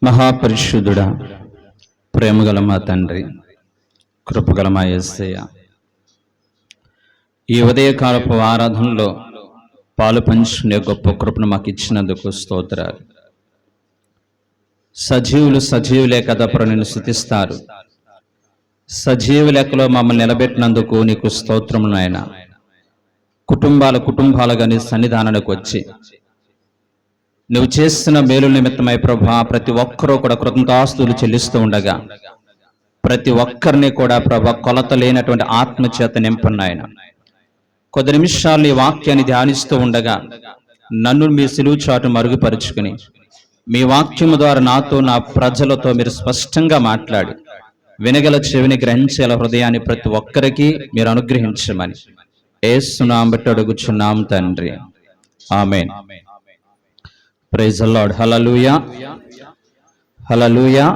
మహాపరిశుద్ధుడా, ప్రేమగల మా తండ్రి, కృపగల మా యేసయ్య, ఈ ఉదయకాలపు ఆరాధనలో పాలు పంచుకునే గొప్ప కృపను మాకు ఇచ్చినందుకు స్తోత్రాలు. సజీవులే కదా ప్రభు నిన్ను స్తుతిస్తారు. సజీవ లెక్కలో మమ్మల్ని నిలబెట్టినందుకు నీకు స్తోత్రము నాయన. కుటుంబాలుగా నీ సన్నిధానానికి వచ్చి నువ్వు చేస్తున్న మేలు నిమిత్తమై ప్రభా ప్రతి ఒక్కరూ కూడా కృతజ్ఞతాస్తుతులు చెల్లిస్తూ ఉండగా ప్రతి ఒక్కరిని కూడా ప్రభా కొలత లేనటువంటి ఆత్మచేత నింపున్నాయన. కొద్ది నిమిషాలు ఈ వాక్యాన్ని ధ్యానిస్తూ ఉండగా నన్ను మీ సిలువు చాటు మరుగుపరుచుకుని మీ వాక్యము ద్వారా నాతో నా ప్రజలతో మీరు స్పష్టంగా మాట్లాడి వినగల చెవిని గ్రహించేల హృదయాన్ని ప్రతి ఒక్కరికి మీరు అనుగ్రహించమని యేసు నామమున బట్టి అడుగుచున్నాం తండ్రి, amen. Praise the lord. Hallelujah, hallelujah.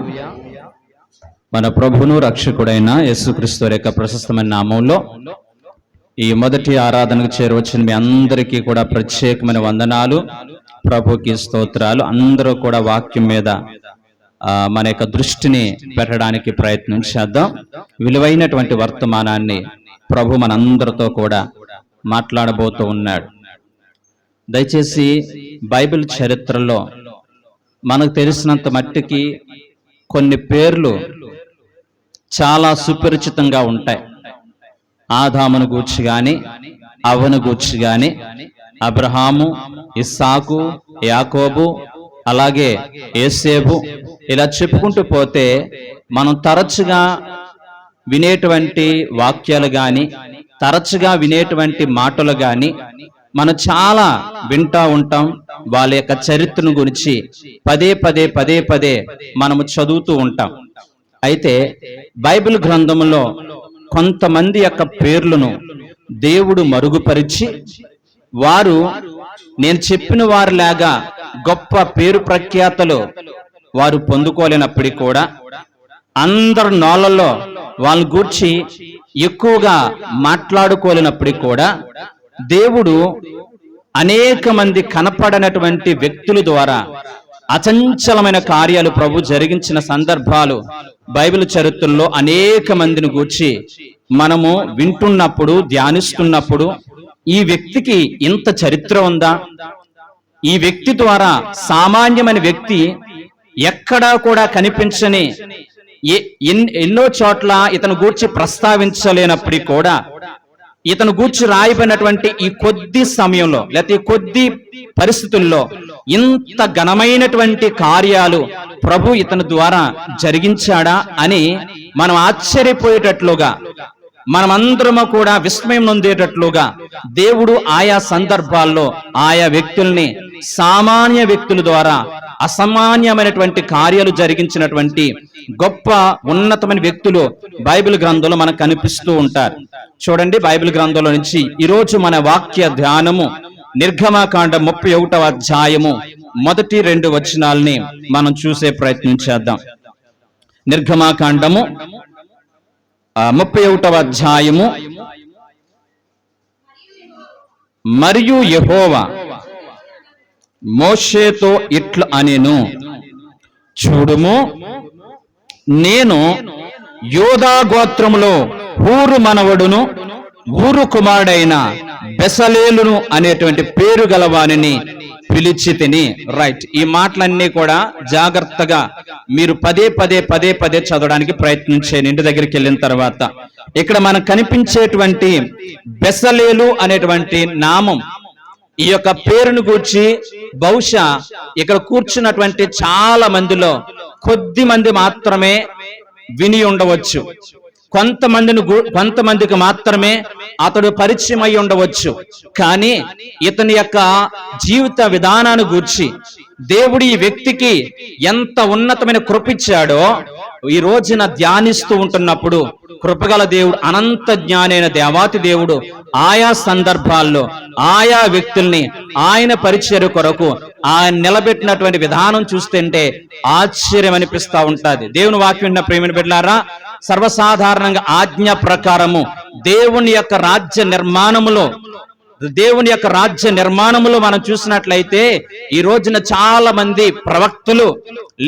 మన ప్రభువును రక్షకుడైన యేసుక్రీస్తు వారి యొక్క ప్రశస్తమైన నామంలో ఈ మొదటి ఆరాధనకు చేరవచ్చిన మీ అందరికీ కూడా ప్రత్యేకమైన వందనాలు, ప్రభుకి స్తోత్రాలు. అందరూ కూడా వాక్యం మీద మన యొక్క దృష్టిని పెట్టడానికి ప్రయత్నం చేద్దాం. విలువైనటువంటి వర్తమానాన్ని ప్రభు మనందరితో కూడా మాట్లాడబోతూ ఉన్నాడు. దయచేసి బైబిల్ చరిత్రలో మనకు తెలిసినంత మట్టికి కొన్ని పేర్లు చాలా సుపరిచితంగా ఉంటాయి. ఆదామును గూర్చి గాని, అవ్వను గూర్చి గాని, అబ్రహాము, ఇస్సాకు, యాకోబు, అలాగే యోసేపు, ఇలా చెప్పుకుంటూ పోతే మనం తరచుగా వినేటువంటి వాక్యాలు గాని, తరచుగా వినేటువంటి మాటలు గాని మనం చాలా వింటా ఉంటాం. వాళ్ళ యొక్క చరిత్రను గురించి పదే పదే మనము చదువుతూ ఉంటాం. అయితే బైబిల్ గ్రంథంలో కొంతమంది యొక్క పేర్లను దేవుడు మరుగుపరిచి వారు నేను చెప్పిన వారిలాగా గొప్ప పేరు ప్రఖ్యాతలు వారు పొందుకోలేనప్పటికీ కూడా అందరి నోళ్ళల్లో వాళ్ళ గూర్చి ఎక్కువగా మాట్లాడుకోలేనప్పటికీ కూడా దేవుడు అనేక మంది కనపడనటువంటి వ్యక్తుల ద్వారా అచంచలమైన కార్యాలు ప్రభు జరిగించిన సందర్భాలు బైబిల్ చరిత్రలో అనేక మందిని గూర్చి మనము వింటున్నప్పుడు, ధ్యానిస్తున్నప్పుడు ఈ వ్యక్తికి ఇంత చరిత్ర ఉందా, ఈ వ్యక్తి ద్వారా సామాన్యమైన వ్యక్తి ఎక్కడా కూడా కనిపించని ఎన్నో చోట్ల ఇతను గూర్చి ప్రస్తావించలేనప్పటికీ కూడా ఇతను గూర్చి రాయబడినటువంటి ఈ కొద్ది సమయంలో లేకపోతే కొద్ది పరిస్థితుల్లో ఇంత ఘనమైనటువంటి కార్యాలు ప్రభు ఇతని ద్వారా జరిగించాడా అని మనం ఆశ్చర్యపోయేటట్లుగా, మనమందరము కూడా విస్మయం నొందేటట్లుగా దేవుడు ఆయా సందర్భాల్లో ఆయా వ్యక్తుల్ని సామాన్య వ్యక్తుల ద్వారా అసామాన్యమైనటువంటి కార్యాలు జరిగించినటువంటి గొప్ప ఉన్నతమైన వ్యక్తులు బైబిల్ గ్రంథంలో మనకు కనిపిస్తూ ఉంటారు. చూడండి, బైబిల్ గ్రంథంలో నుంచి ఈరోజు మన వాక్య ధ్యానము నిర్గమకాండ 31వ అధ్యాయము మొదటి 2 వచనాలని మనం చూసే ప్రయత్నం చేద్దాం. నిర్గమకాండము 31వ అధ్యాయము. మరియు యెహోవా మోషేతో ఇట్లా అనెను, చూడుము, నేను యోధా గోత్రములో హూరు మనవడును ఊరు కుమారుడైన బెసలేలును అనేటువంటి పేరు గలవానిని పిలిచి తిని. రైట్, ఈ మాటలన్నీ కూడా జాగ్రత్తగా మీరు పదే చదవడానికి ప్రయత్నించేయండి ఇంటి దగ్గరికి వెళ్ళిన తర్వాత. ఇక్కడ మనకు కనిపించేటువంటి బెసలేలు అనేటువంటి నామం, ఈ యొక్క పేరును గూర్చి బహుశా ఇక్కడ కూర్చున్నటువంటి చాలా మందిలో కొద్ది మంది మాత్రమే విని ఉండవచ్చు, కొంతమందికి మాత్రమే అతడు పరిచయం అయి ఉండవచ్చు. కానీ ఇతని యొక్క జీవిత విధానాన్ని గూర్చి దేవుడు ఈ వ్యక్తికి ఎంత ఉన్నతమైన కృపిచ్చాడో ఈ రోజున ధ్యానిస్తూ ఉంటున్నప్పుడు కృపగల దేవుడు, అనంత జ్ఞానైన దేవాతి దేవుడు ఆయా సందర్భాల్లో ఆయా వ్యక్తుల్ని ఆయన పరిచర్య కొరకు ఆయన నిలబెట్టినటువంటి విధానం చూస్తుంటే ఆశ్చర్యం అనిపిస్తా ఉంటుంది. దేవుని వాక్యం విన్న ప్రేమని బిడ్డలారా, సర్వసాధారణంగా ఆజ్ఞ ప్రకారము దేవుని యొక్క రాజ్య నిర్మాణములో దేవుని యొక్క రాజ్య నిర్మాణములో మనం చూసినట్లయితే ఈ రోజున చాలా మంది ప్రవక్తలు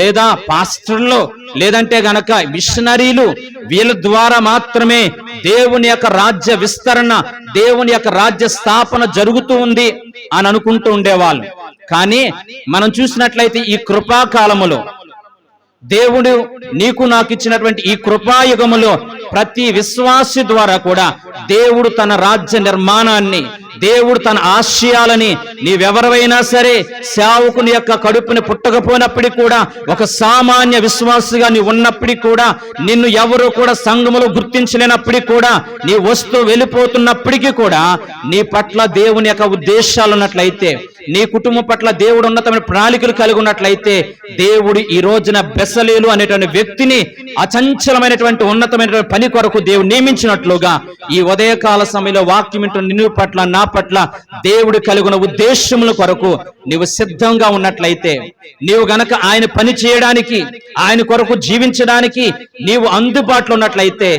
లేదా పాస్టర్లు లేదంటే గనక మిషనరీలు వీళ్ళ ద్వారా మాత్రమే దేవుని యొక్క రాజ్య విస్తరణ, దేవుని యొక్క రాజ్య స్థాపన జరుగుతూ ఉంది అని అనుకుంటూ ఉండేవాళ్ళు. కానీ మనం చూసినట్లయితే ఈ కృపాకాలములో దేవుడు నీకు నాకు ఇచ్చినటువంటి ఈ కృపాయుగములో ప్రతి విశ్వాసి ద్వారా కూడా దేవుడు తన రాజ్య నిర్మాణాన్ని, దేవుడు తన ఆశయాలని, నీవెవరైనా సరే సేవకుని యొక్క కడుపుని పుట్టకపోయినప్పటికీ కూడా ఒక సామాన్య విశ్వాసిగా నీ ఉన్నప్పటికీ కూడా నిన్ను ఎవరు కూడా సంఘములో గుర్తించలేనప్పటికీ కూడా నీ వస్తూ వెళ్ళిపోతున్నప్పటికీ కూడా నీ పట్ల దేవుని యొక్క ఉద్దేశాలు ఉన్నట్లయితే, నీ కుటుంబం పట్ల దేవుడు ఉన్నతమైన ప్రణాళికలు కలిగి ఉన్నట్లయితే దేవుడు ఈ రోజున బెసలేలు అనేటువంటి వ్యక్తిని అచంచలమైనటువంటి ఉన్నతమైనటువంటి పని కొరకు దేవుడు నియమించినట్లుగా ఈ ఉదయకాల సమయంలో వాక్యం వింటున్న నిన్ను పట్ల నా పట్ల దేవుడు కలిగిన ఉద్దేశముల కొరకు నీవు సిద్ధంగా ఉన్నట్లయితే, నీవు గనక ఆయన పని చేయడానికి, ఆయన కొరకు జీవించడానికి నీవు అందుబాటులో ఉన్నట్లయితే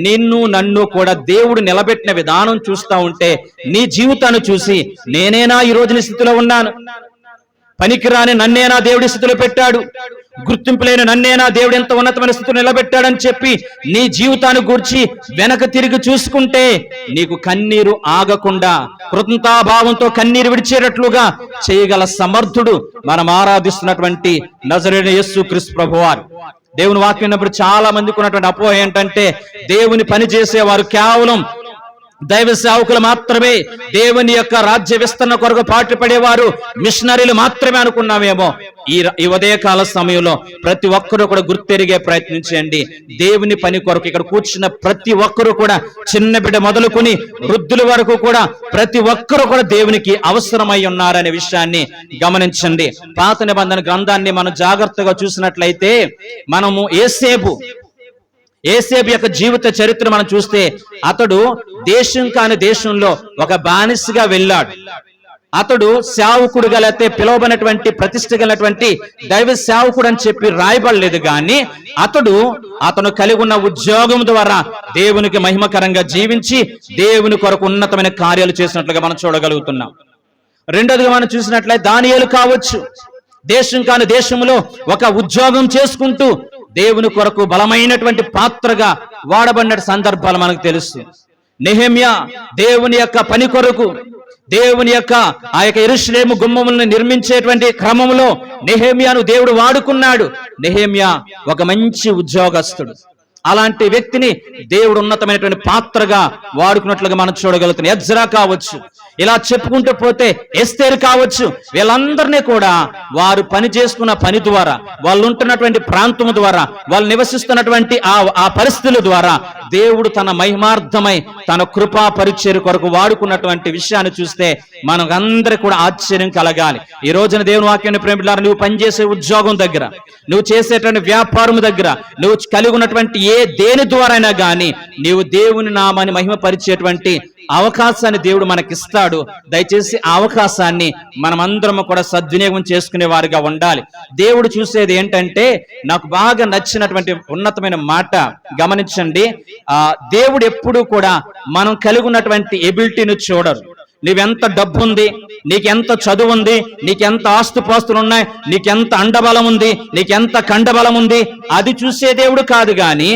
నిన్ను నన్ను కూడా దేవుడు నిలబెట్టిన విధానం చూస్తా ఉంటే నీ జీవితాన్ని చూసి నేనేనా ఈ రోజున స్థితిలో ఉన్నాను, పనికిరాని నన్నేనా దేవుడి స్థితిలో పెట్టాడు, గుర్తింపు లేని నన్నేనా దేవుడు ఎంత ఉన్నతమైన స్థితిలో నిలబెట్టాడని చెప్పి నీ జీవితాన్ని గూర్చి వెనక తిరిగి చూసుకుంటే నీకు కన్నీరు ఆగకుండా కృతజ్ఞతాభావంతో కన్నీరు విడిచేటట్లుగా చేయగల సమర్థుడు మనం ఆరాధిస్తున్నటువంటి నజరేయుడైన యేసుక్రీస్తు ప్రభువారు. దేవుని వాక్యం విన్నప్పుడు చాలా మందికి ఉన్నటువంటి అపోహ ఏంటంటే దేవుని పని చేసేవారు కేవలం దైవ సేవకులు మాత్రమే, దేవుని యొక్క రాజ్య విస్తరణ కొరకు పాటుపడేవారు మిషనరీలు మాత్రమే అనుకున్నామేమో. ఈ ఉదయకాల సమయంలో ప్రతి ఒక్కరూ కూడా గుర్తెరిగే ప్రయత్నించండి. దేవుని పని కొరకు ఇక్కడ కూర్చున్న ప్రతి ఒక్కరూ కూడా, చిన్న బిడ్డ మొదలుకొని వృద్ధుల వరకు కూడా ప్రతి ఒక్కరూ కూడా దేవునికి అవసరమై ఉన్నారనే విషయాన్ని గమనించండి. పాత నిబంధన గ్రంథాన్ని మనం జాగ్రత్తగా చూసినట్లయితే మనము యేసేపు యొక్క జీవిత చరిత్ర మనం చూస్తే అతడు దేశం కాని దేశంలో ఒక బానిసగా వెళ్ళాడు. అతడు సేవకుడుగా లేకపోతే పిలువబడినటువంటి ప్రతిష్ఠ కలిగినటువంటి దైవ సేవకుడు అని చెప్పి రాయబడలేదు, కానీ అతను కలిగి ఉన్న ఉద్యోగం ద్వారా దేవునికి మహిమకరంగా జీవించి దేవుని కొరకు ఉన్నతమైన కార్యాలు చేసినట్లుగా మనం చూడగలుగుతున్నాం. రెండోదిగా మనం చూసినట్లయితే దానియేలు కావచ్చు, దేశం కాని దేశంలో ఒక ఉద్యోగం చేసుకుంటూ దేవుని కొరకు బలమైనటువంటి పాత్రగా వాడబడిన సందర్భాలు మనకు తెలుసు. నెహెమ్యా దేవుని యొక్క పని కొరకు దేవుని యొక్క ఆ యొక్క యెరూషలేము గుమ్మములను నిర్మించేటువంటి క్రమంలో నెహెమ్యాను దేవుడు వాడుకున్నాడు. నెహెమ్యా ఒక మంచి ఉద్యోగస్తుడు. అలాంటి వ్యక్తిని దేవుడు ఉన్నతమైనటువంటి పాత్రగా వాడుకున్నట్లుగా మనం చూడగలుగుతున్నాం. ఎజ్రా కావచ్చు, ఇలా చెప్పుకుంటూ పోతే ఎస్తేరు కావచ్చు, వీళ్ళందరినీ కూడా వారు పని చేసుకున్న పని ద్వారా, వాళ్ళు ఉంటున్నటువంటి ప్రాంతం ద్వారా, వాళ్ళు నివసిస్తున్నటువంటి ఆ పరిస్థితుల ద్వారా దేవుడు తన మహిమార్థమై తన కృపా పరిచర్య కొరకు వాడుకున్నటువంటి విషయాన్ని చూస్తే మనకందరికీ కూడా ఆశ్చర్యం కలగాలి. ఈ రోజున దేవుని వాక్యాన్ని ప్రేమిలారా, నువ్వు పనిచేసే ఉద్యోగం దగ్గర, నువ్వు చేసేటువంటి వ్యాపారం దగ్గర, నువ్వు కలిగి ఉన్నటువంటి దేని ద్వారా అయినా కానీ నీవు దేవుని నామాన్ని మహిమపరిచేటువంటి అవకాశాన్ని దేవుడు మనకిస్తాడు. దయచేసి ఆ అవకాశాన్ని మనమందరం కూడా సద్వినియోగం చేసుకునే వారిగా ఉండాలి. దేవుడు చూసేది ఏంటంటే, నాకు బాగా నచ్చినటువంటి ఉన్నతమైన మాట గమనించండి. దేవుడు ఎప్పుడు కూడా మనం కలిగి ఉన్నటువంటి ఎబిలిటీని చూడరు. నీవెంత డబ్బు ఉంది, నీకెంత చదువు ఉంది, నీకెంత ఆస్తుపాస్తులు ఉన్నాయి, నీకెంత అండబలం ఉంది, నీకెంత కండబలం ఉంది, అది చూసే దేవుడు కాదు. కానీ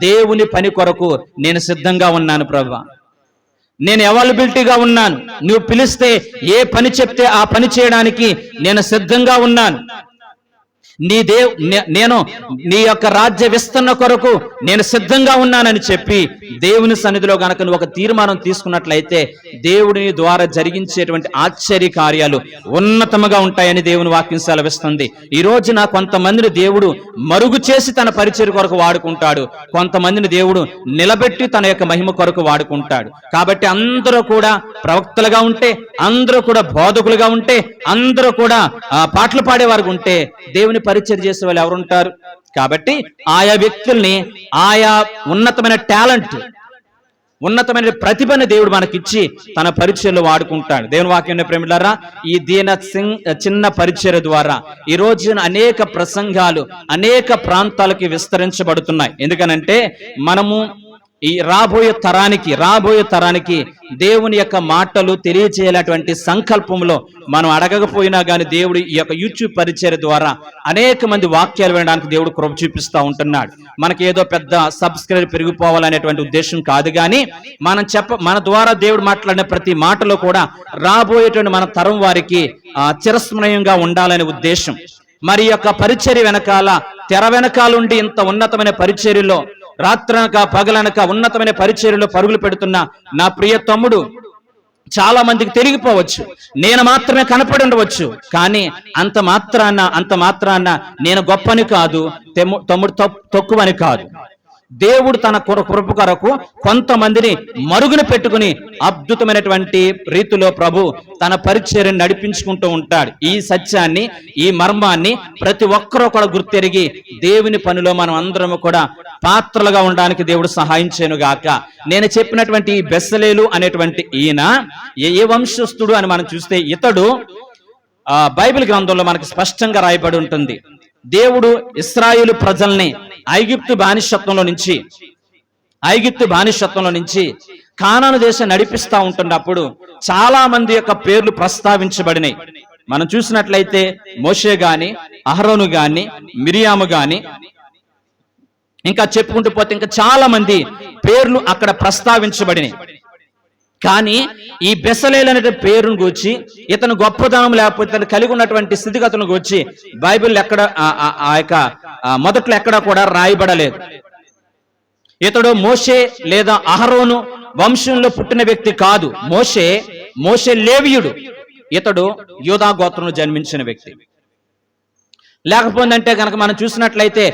దేవుని పని కొరకు నేను సిద్ధంగా ఉన్నాను ప్రభువా, నేను అవైలబిలిటీగా ఉన్నాను, నువ్వు పిలిస్తే ఏ పని చెప్తే ఆ పని చేయడానికి నేను సిద్ధంగా ఉన్నాను, నేను నీ యొక్క రాజ్య విస్తరణ కొరకు నేను సిద్ధంగా ఉన్నానని చెప్పి దేవుని సన్నిధిలో గనక నువ్వు ఒక తీర్మానం తీసుకున్నట్లయితే దేవుడిని ద్వారా జరిగించేటువంటి ఆశ్చర్య కార్యాలు ఉన్నతముగా ఉంటాయని దేవుని వాక్యం సెలవిస్తుంది. ఈ రోజున కొంతమందిని దేవుడు మరుగు చేసి తన పరిచర్య కొరకు వాడుకుంటాడు, కొంతమందిని దేవుడు నిలబెట్టి తన యొక్క మహిమ కొరకు వాడుకుంటాడు. కాబట్టి అందరూ కూడా ప్రవక్తలుగా ఉంటే, అందరూ కూడా బోధకులుగా ఉంటే, అందరూ కూడా పాటలు పాడేవారు ఉంటే దేవుని పరిచర్య చేసే వాళ్ళు ఎవరుంటారు? కాబట్టి ఆయా వ్యక్తుల్ని ఆయా ఉన్నతమైన టాలెంట్, ఉన్నతమైన ప్రతిభను దేవుడు మనకిచ్చి తన పరిచర్యలో వాడుకుంటాడు. దేవుని వాక్యం ప్రేమిలారా, ఈ చిన్న పరిచర్య ద్వారా ఈ రోజున అనేక ప్రసంగాలు అనేక ప్రాంతాలకి విస్తరించబడుతున్నాయి. ఎందుకనంటే మనము ఈ రాబోయే తరానికి దేవుని యొక్క మాటలు తెలియచేయాలటువంటి సంకల్పంలో మనం అడగకపోయినా కానీ దేవుడు ఈ యొక్క యూట్యూబ్ పరిచర్య ద్వారా అనేక మంది వాక్యాలు వినడానికి దేవుడు కృప చూపిస్తూ ఉంటున్నాడు. మనకి ఏదో పెద్ద సబ్స్క్రైబ్ పెరిగిపోవాలనేటువంటి ఉద్దేశం కాదు, కానీ మన ద్వారా దేవుడు మాట్లాడిన ప్రతి మాటలో కూడా రాబోయేటువంటి మన తరం వారికి చిరస్మరణీయంగా ఉండాలనే ఉద్దేశం. మరి యొక్క పరిచర్య వెనకాల, తెర వెనకాలుండి ఇంత ఉన్నతమైన పరిచర్యలో, రాత్రనక పగలనక ఉన్నతమైన పరిచర్యలో పరుగులు పెడుతున్న నా ప్రియ తమ్ముడు చాలా మందికి తెలియకపోవచ్చు, నేను మాత్రమే కనపడి ఉండవచ్చు, కానీ అంత మాత్రాన్న నేను గొప్పని కాదు, తమ్ముడు తక్కువని కాదు. దేవుడు తన కృప కొరకు కొంతమందిని మరుగున పెట్టుకుని అద్భుతమైనటువంటి రీతిలో ప్రభు తన పరిచర్యను నడిపించుకుంటూ ఉంటాడు. ఈ సత్యాన్ని, ఈ మర్మాన్ని ప్రతి ఒక్కరూ కూడా గుర్తెరిగి దేవుని పనిలో మనం అందరం కూడా పాత్రలుగా ఉండడానికి దేవుడు సహాయం చేయనుగాక. నేను చెప్పినటువంటి ఈ బెసలేలు అనేటువంటి ఈయన ఏ వంశస్థుడు అని మనం చూస్తే, ఇతడు బైబిల్ గ్రంథంలో మనకి స్పష్టంగా రాయబడి ఉంటుంది. దేవుడు ఇశ్రాయేలు ప్రజల్ని ఐగుప్తు బానిసత్వంలో నుంచి కానాను దేశం నడిపిస్తా ఉంటున్నప్పుడు చాలా మంది యొక్క పేర్లు ప్రస్తావించబడినాయి. మనం చూసినట్లయితే మోషే గాని, అహరోను గాని, మిరియాము గాని, ఇంకా చెప్పుకుంటూ పోతే ఇంకా చాలా మంది పేర్లు అక్కడ ప్రస్తావించబడినాయి. కానీ ఈ బెసలేలు అనే పేరును గూర్చి, ఇతను గొప్పదనం లేకపోతే ఇతను కలిగి ఉన్నటువంటి స్థితిగతులను గూర్చి బైబిల్ ఎక్కడ ఆ యొక్క మొదట్లో ఎక్కడ కూడా రాయబడలేదు. ఇతడు మోషే లేదా అహరోను వంశంలో పుట్టిన వ్యక్తి కాదు. మోషే లేవీయుడు. ఇతడు యూదా గోత్రంలో జన్మించిన వ్యక్తి. లేకపోతే కనుక మనం చూసినట్లయితే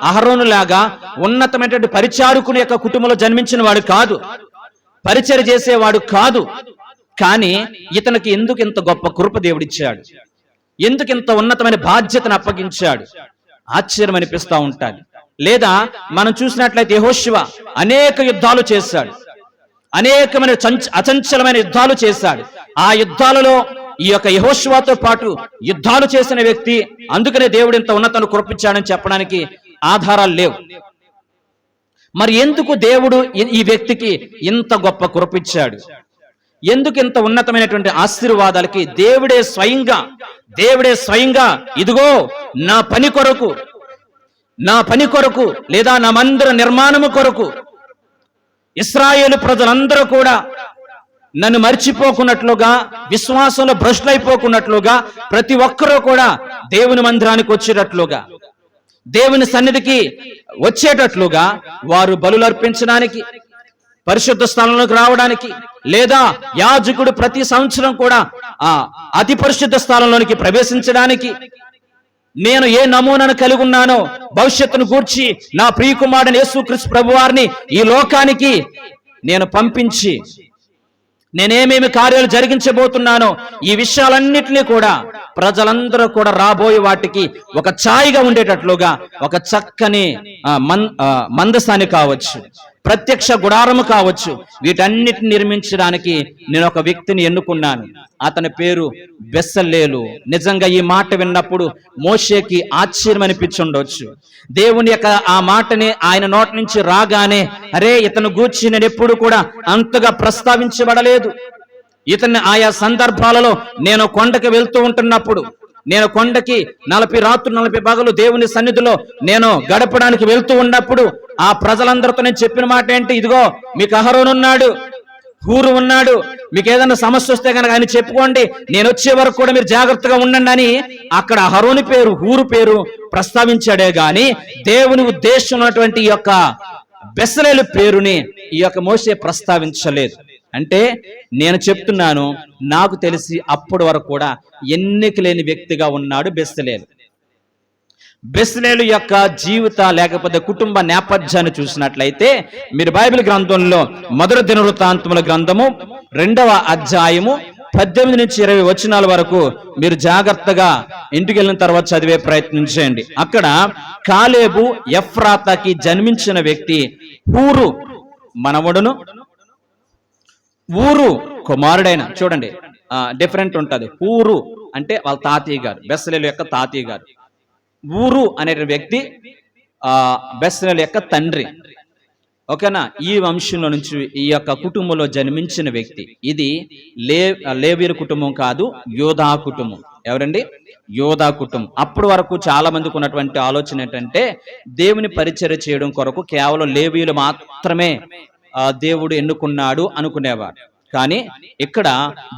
అహరోనులాగా ఉన్నతమైనటువంటి పరిచారకుని యొక్క కుటుంబంలో జన్మించిన వాడు కాదు, పరిచర్య చేసేవాడు కాదు. కానీ ఇతనికి ఎందుకు ఇంత గొప్ప కృప దేవుడిచ్చాడు, ఎందుకు ఇంత ఉన్నతమైన బాధ్యతను అప్పగించాడు, ఆశ్చర్యం అనిపిస్తూ ఉంటాడు. లేదా మనం చూసినట్లయితే యెహోషువ అనేక యుద్ధాలు చేశాడు, అనేకమైన అచంచలమైన యుద్ధాలు చేశాడు. ఆ యుద్ధాలలో ఈ యొక్క యెహోషువతో పాటు యుద్ధాలు చేసిన వ్యక్తి. అందుకనే దేవుడు ఇంత ఉన్నతను కృపించాడని చెప్పడానికి ఆధారాలు లేవు. మరి ఎందుకు దేవుడు ఈ వ్యక్తికి ఇంత గొప్ప కృపించాడు, ఎందుకు ఇంత ఉన్నతమైనటువంటి ఆశీర్వాదాలకి దేవుడే స్వయంగా ఇదిగో నా పని కొరకు లేదా నా మందిర నిర్మాణము కొరకు ఇశ్రాయేలు ప్రజలందరూ కూడా నన్ను మర్చిపోకున్నట్లుగా, విశ్వాసంలో భ్రష్టులైపోకున్నట్లుగా, ప్రతి ఒక్కరూ కూడా దేవుని మందిరానికి వచ్చేటట్లుగా, దేవుని సన్నిధికి వచ్చేటట్లుగా, వారు బలులు అర్పించడానికి, పరిశుద్ధ స్థలంలోకి రావడానికి, లేదా యాజకుడు ప్రతి సంవత్సరం కూడా అతి పరిశుద్ధ స్థలంలోనికి ప్రవేశించడానికి నేను ఏ నమూనాను కలిగి ఉన్నానో భవిష్యత్తును గూర్చి నా ప్రియకుమారుడైన యేసుక్రీస్తు ప్రభువారిని ఈ లోకానికి నేను పంపించి నేనేమేమి కార్యాలు జరిగించబోతున్నానో ఈ విషయాలన్నిటినీ కూడా ప్రజలందరూ కూడా రాబోయే వాటికి ఒక ఛాయగా ఉండేటట్లుగా ఒక చక్కని మందసాన్ని కావచ్చు, ప్రత్యక్ష గుడారము కావచ్చు, వీటన్నిటిని నిర్మించడానికి నేను ఒక వ్యక్తిని ఎన్నుకున్నాను. అతని పేరు బెసలేలు. నిజంగా ఈ మాట విన్నప్పుడు మోషేకి ఆశ్చర్యం అనిపించుండొచ్చు. దేవుని యొక్క ఆ మాటని ఆయన నోటి నుంచి రాగానే, అరే ఇతను గూర్చి నేను ఎప్పుడు కూడా అంతగా ప్రస్తావించబడలేదు. ఇతన్ని ఆయా సందర్భాలలో నేను కొండకి వెళ్తూ ఉంటున్నప్పుడు, నేను కొండకి 40 రాత్రులు 40 పగలు దేవుని సన్నిధిలో నేను గడపడానికి వెళ్తూ ఉన్నప్పుడు ఆ ప్రజలందరితో నేను చెప్పిన మాట ఏంటి, ఇదిగో మీకు అహరోను ఉన్నాడు, హూరు ఉన్నాడు, మీకు ఏదైనా సమస్య వస్తే కనుక ఆయన చెప్పుకోండి, నేను వచ్చే వరకు కూడా మీరు జాగ్రత్తగా ఉండండి అని అక్కడ అహరోను పేరు, హూరు పేరు ప్రస్తావించాడే గాని దేవుని ఉద్దేశం ఉన్నటువంటి ఈ యొక్క బెసలేలు పేరుని ఈ యొక్క మోషే ప్రస్తావించలేదు. అంటే నేను చెప్తున్నాను, నాకు తెలిసి అప్పటి వరకు కూడా ఎన్నిక లేని వ్యక్తిగా ఉన్నాడు బెసలేలు. బెసలేలు యొక్క జీవిత లేకపోతే కుటుంబ నేపథ్యాన్ని చూసినట్లయితే మీరు బైబిల్ గ్రంథంలో మొదటి దినవృత్తాంతముల గ్రంథము 2వ అధ్యాయము 18 నుంచి 20 వచనాల వరకు మీరు జాగ్రత్తగా ఇంటికి వెళ్ళిన తర్వాత చదివే ప్రయత్నం చేయండి. అక్కడ కాలేబు ఎఫ్రాతాకి జన్మించిన వ్యక్తి హూరు మనవడును, ఊరు కుమారుడైన, చూడండి డిఫరెంట్ ఉంటది. ఊరు అంటే వాళ్ళ తాతయ్య గారు, బెసలేలు యొక్క తాతయ్య గారు. ఊరు అనే వ్యక్తి బెసలేలు యొక్క తండ్రి. ఓకేనా? ఈ వంశంలో నుంచి, ఈ యొక్క కుటుంబంలో జన్మించిన వ్యక్తి. ఇది లేవీయుల కుటుంబం కాదు, యోధా కుటుంబం. ఎవరండి? యోధా కుటుంబం. అప్పటి వరకు చాలా మందికి ఉన్నటువంటి ఆలోచన ఏంటంటే, దేవుని పరిచర్య చేయడం కొరకు కేవలం లేవీయులు మాత్రమే దేవుడు ఎన్నుకున్నాడు అనుకునేవారు. కానీ ఇక్కడ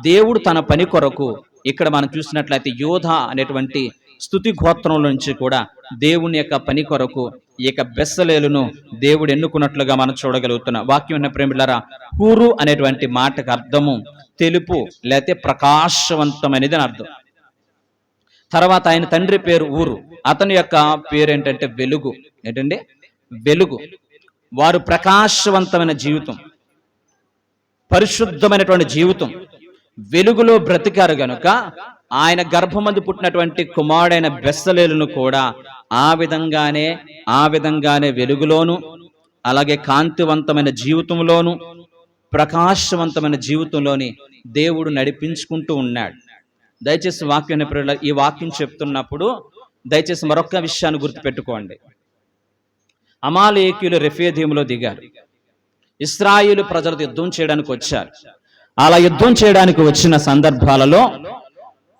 దేవుడు తన పని కొరకు, ఇక్కడ మనం చూసినట్లయితే యోధా అనేటువంటి స్తుతి గోత్రంలో నుంచి కూడా దేవుని యొక్క పని కొరకు ఈ యొక్క బెస్సలేలును దేవుడు ఎన్నుకున్నట్లుగా మనం చూడగలుగుతున్నాం. వాక్యం ఉన్న ప్రేమిలారా, హూరు అనేటువంటి మాటకు అర్థము తెలుపు లేకపోతే ప్రకాశవంతమైనది అని అర్థం. తర్వాత ఆయన తండ్రి పేరు ఊరు, అతని యొక్క పేరు ఏంటంటే వెలుగు. ఏంటండి? వెలుగు. వారు ప్రకాశవంతమైన జీవితం, పరిశుద్ధమైనటువంటి జీవితం, వెలుగులో బ్రతికారు గనుక ఆయన గర్భమందు పుట్టినటువంటి కుమారుడైన బెస్సలేలును కూడా ఆ విధంగానే వెలుగులోను, అలాగే కాంతివంతమైన జీవితంలోను, ప్రకాశవంతమైన జీవితంలోని దేవుడు నడిపించుకుంటూ ఉన్నాడు. దయచేసి వాక్యం, ఈ వాక్యం చెప్తున్నప్పుడు దయచేసి మరొక విషయాన్ని గుర్తుపెట్టుకోండి. అమాలేకీయులు రెఫీదీములో దిగారు. ఇశ్రాయేలు ప్రజలతో యుద్ధం చేయడానికి వచ్చారు. అలా యుద్ధం చేయడానికి వచ్చిన సందర్భాలలో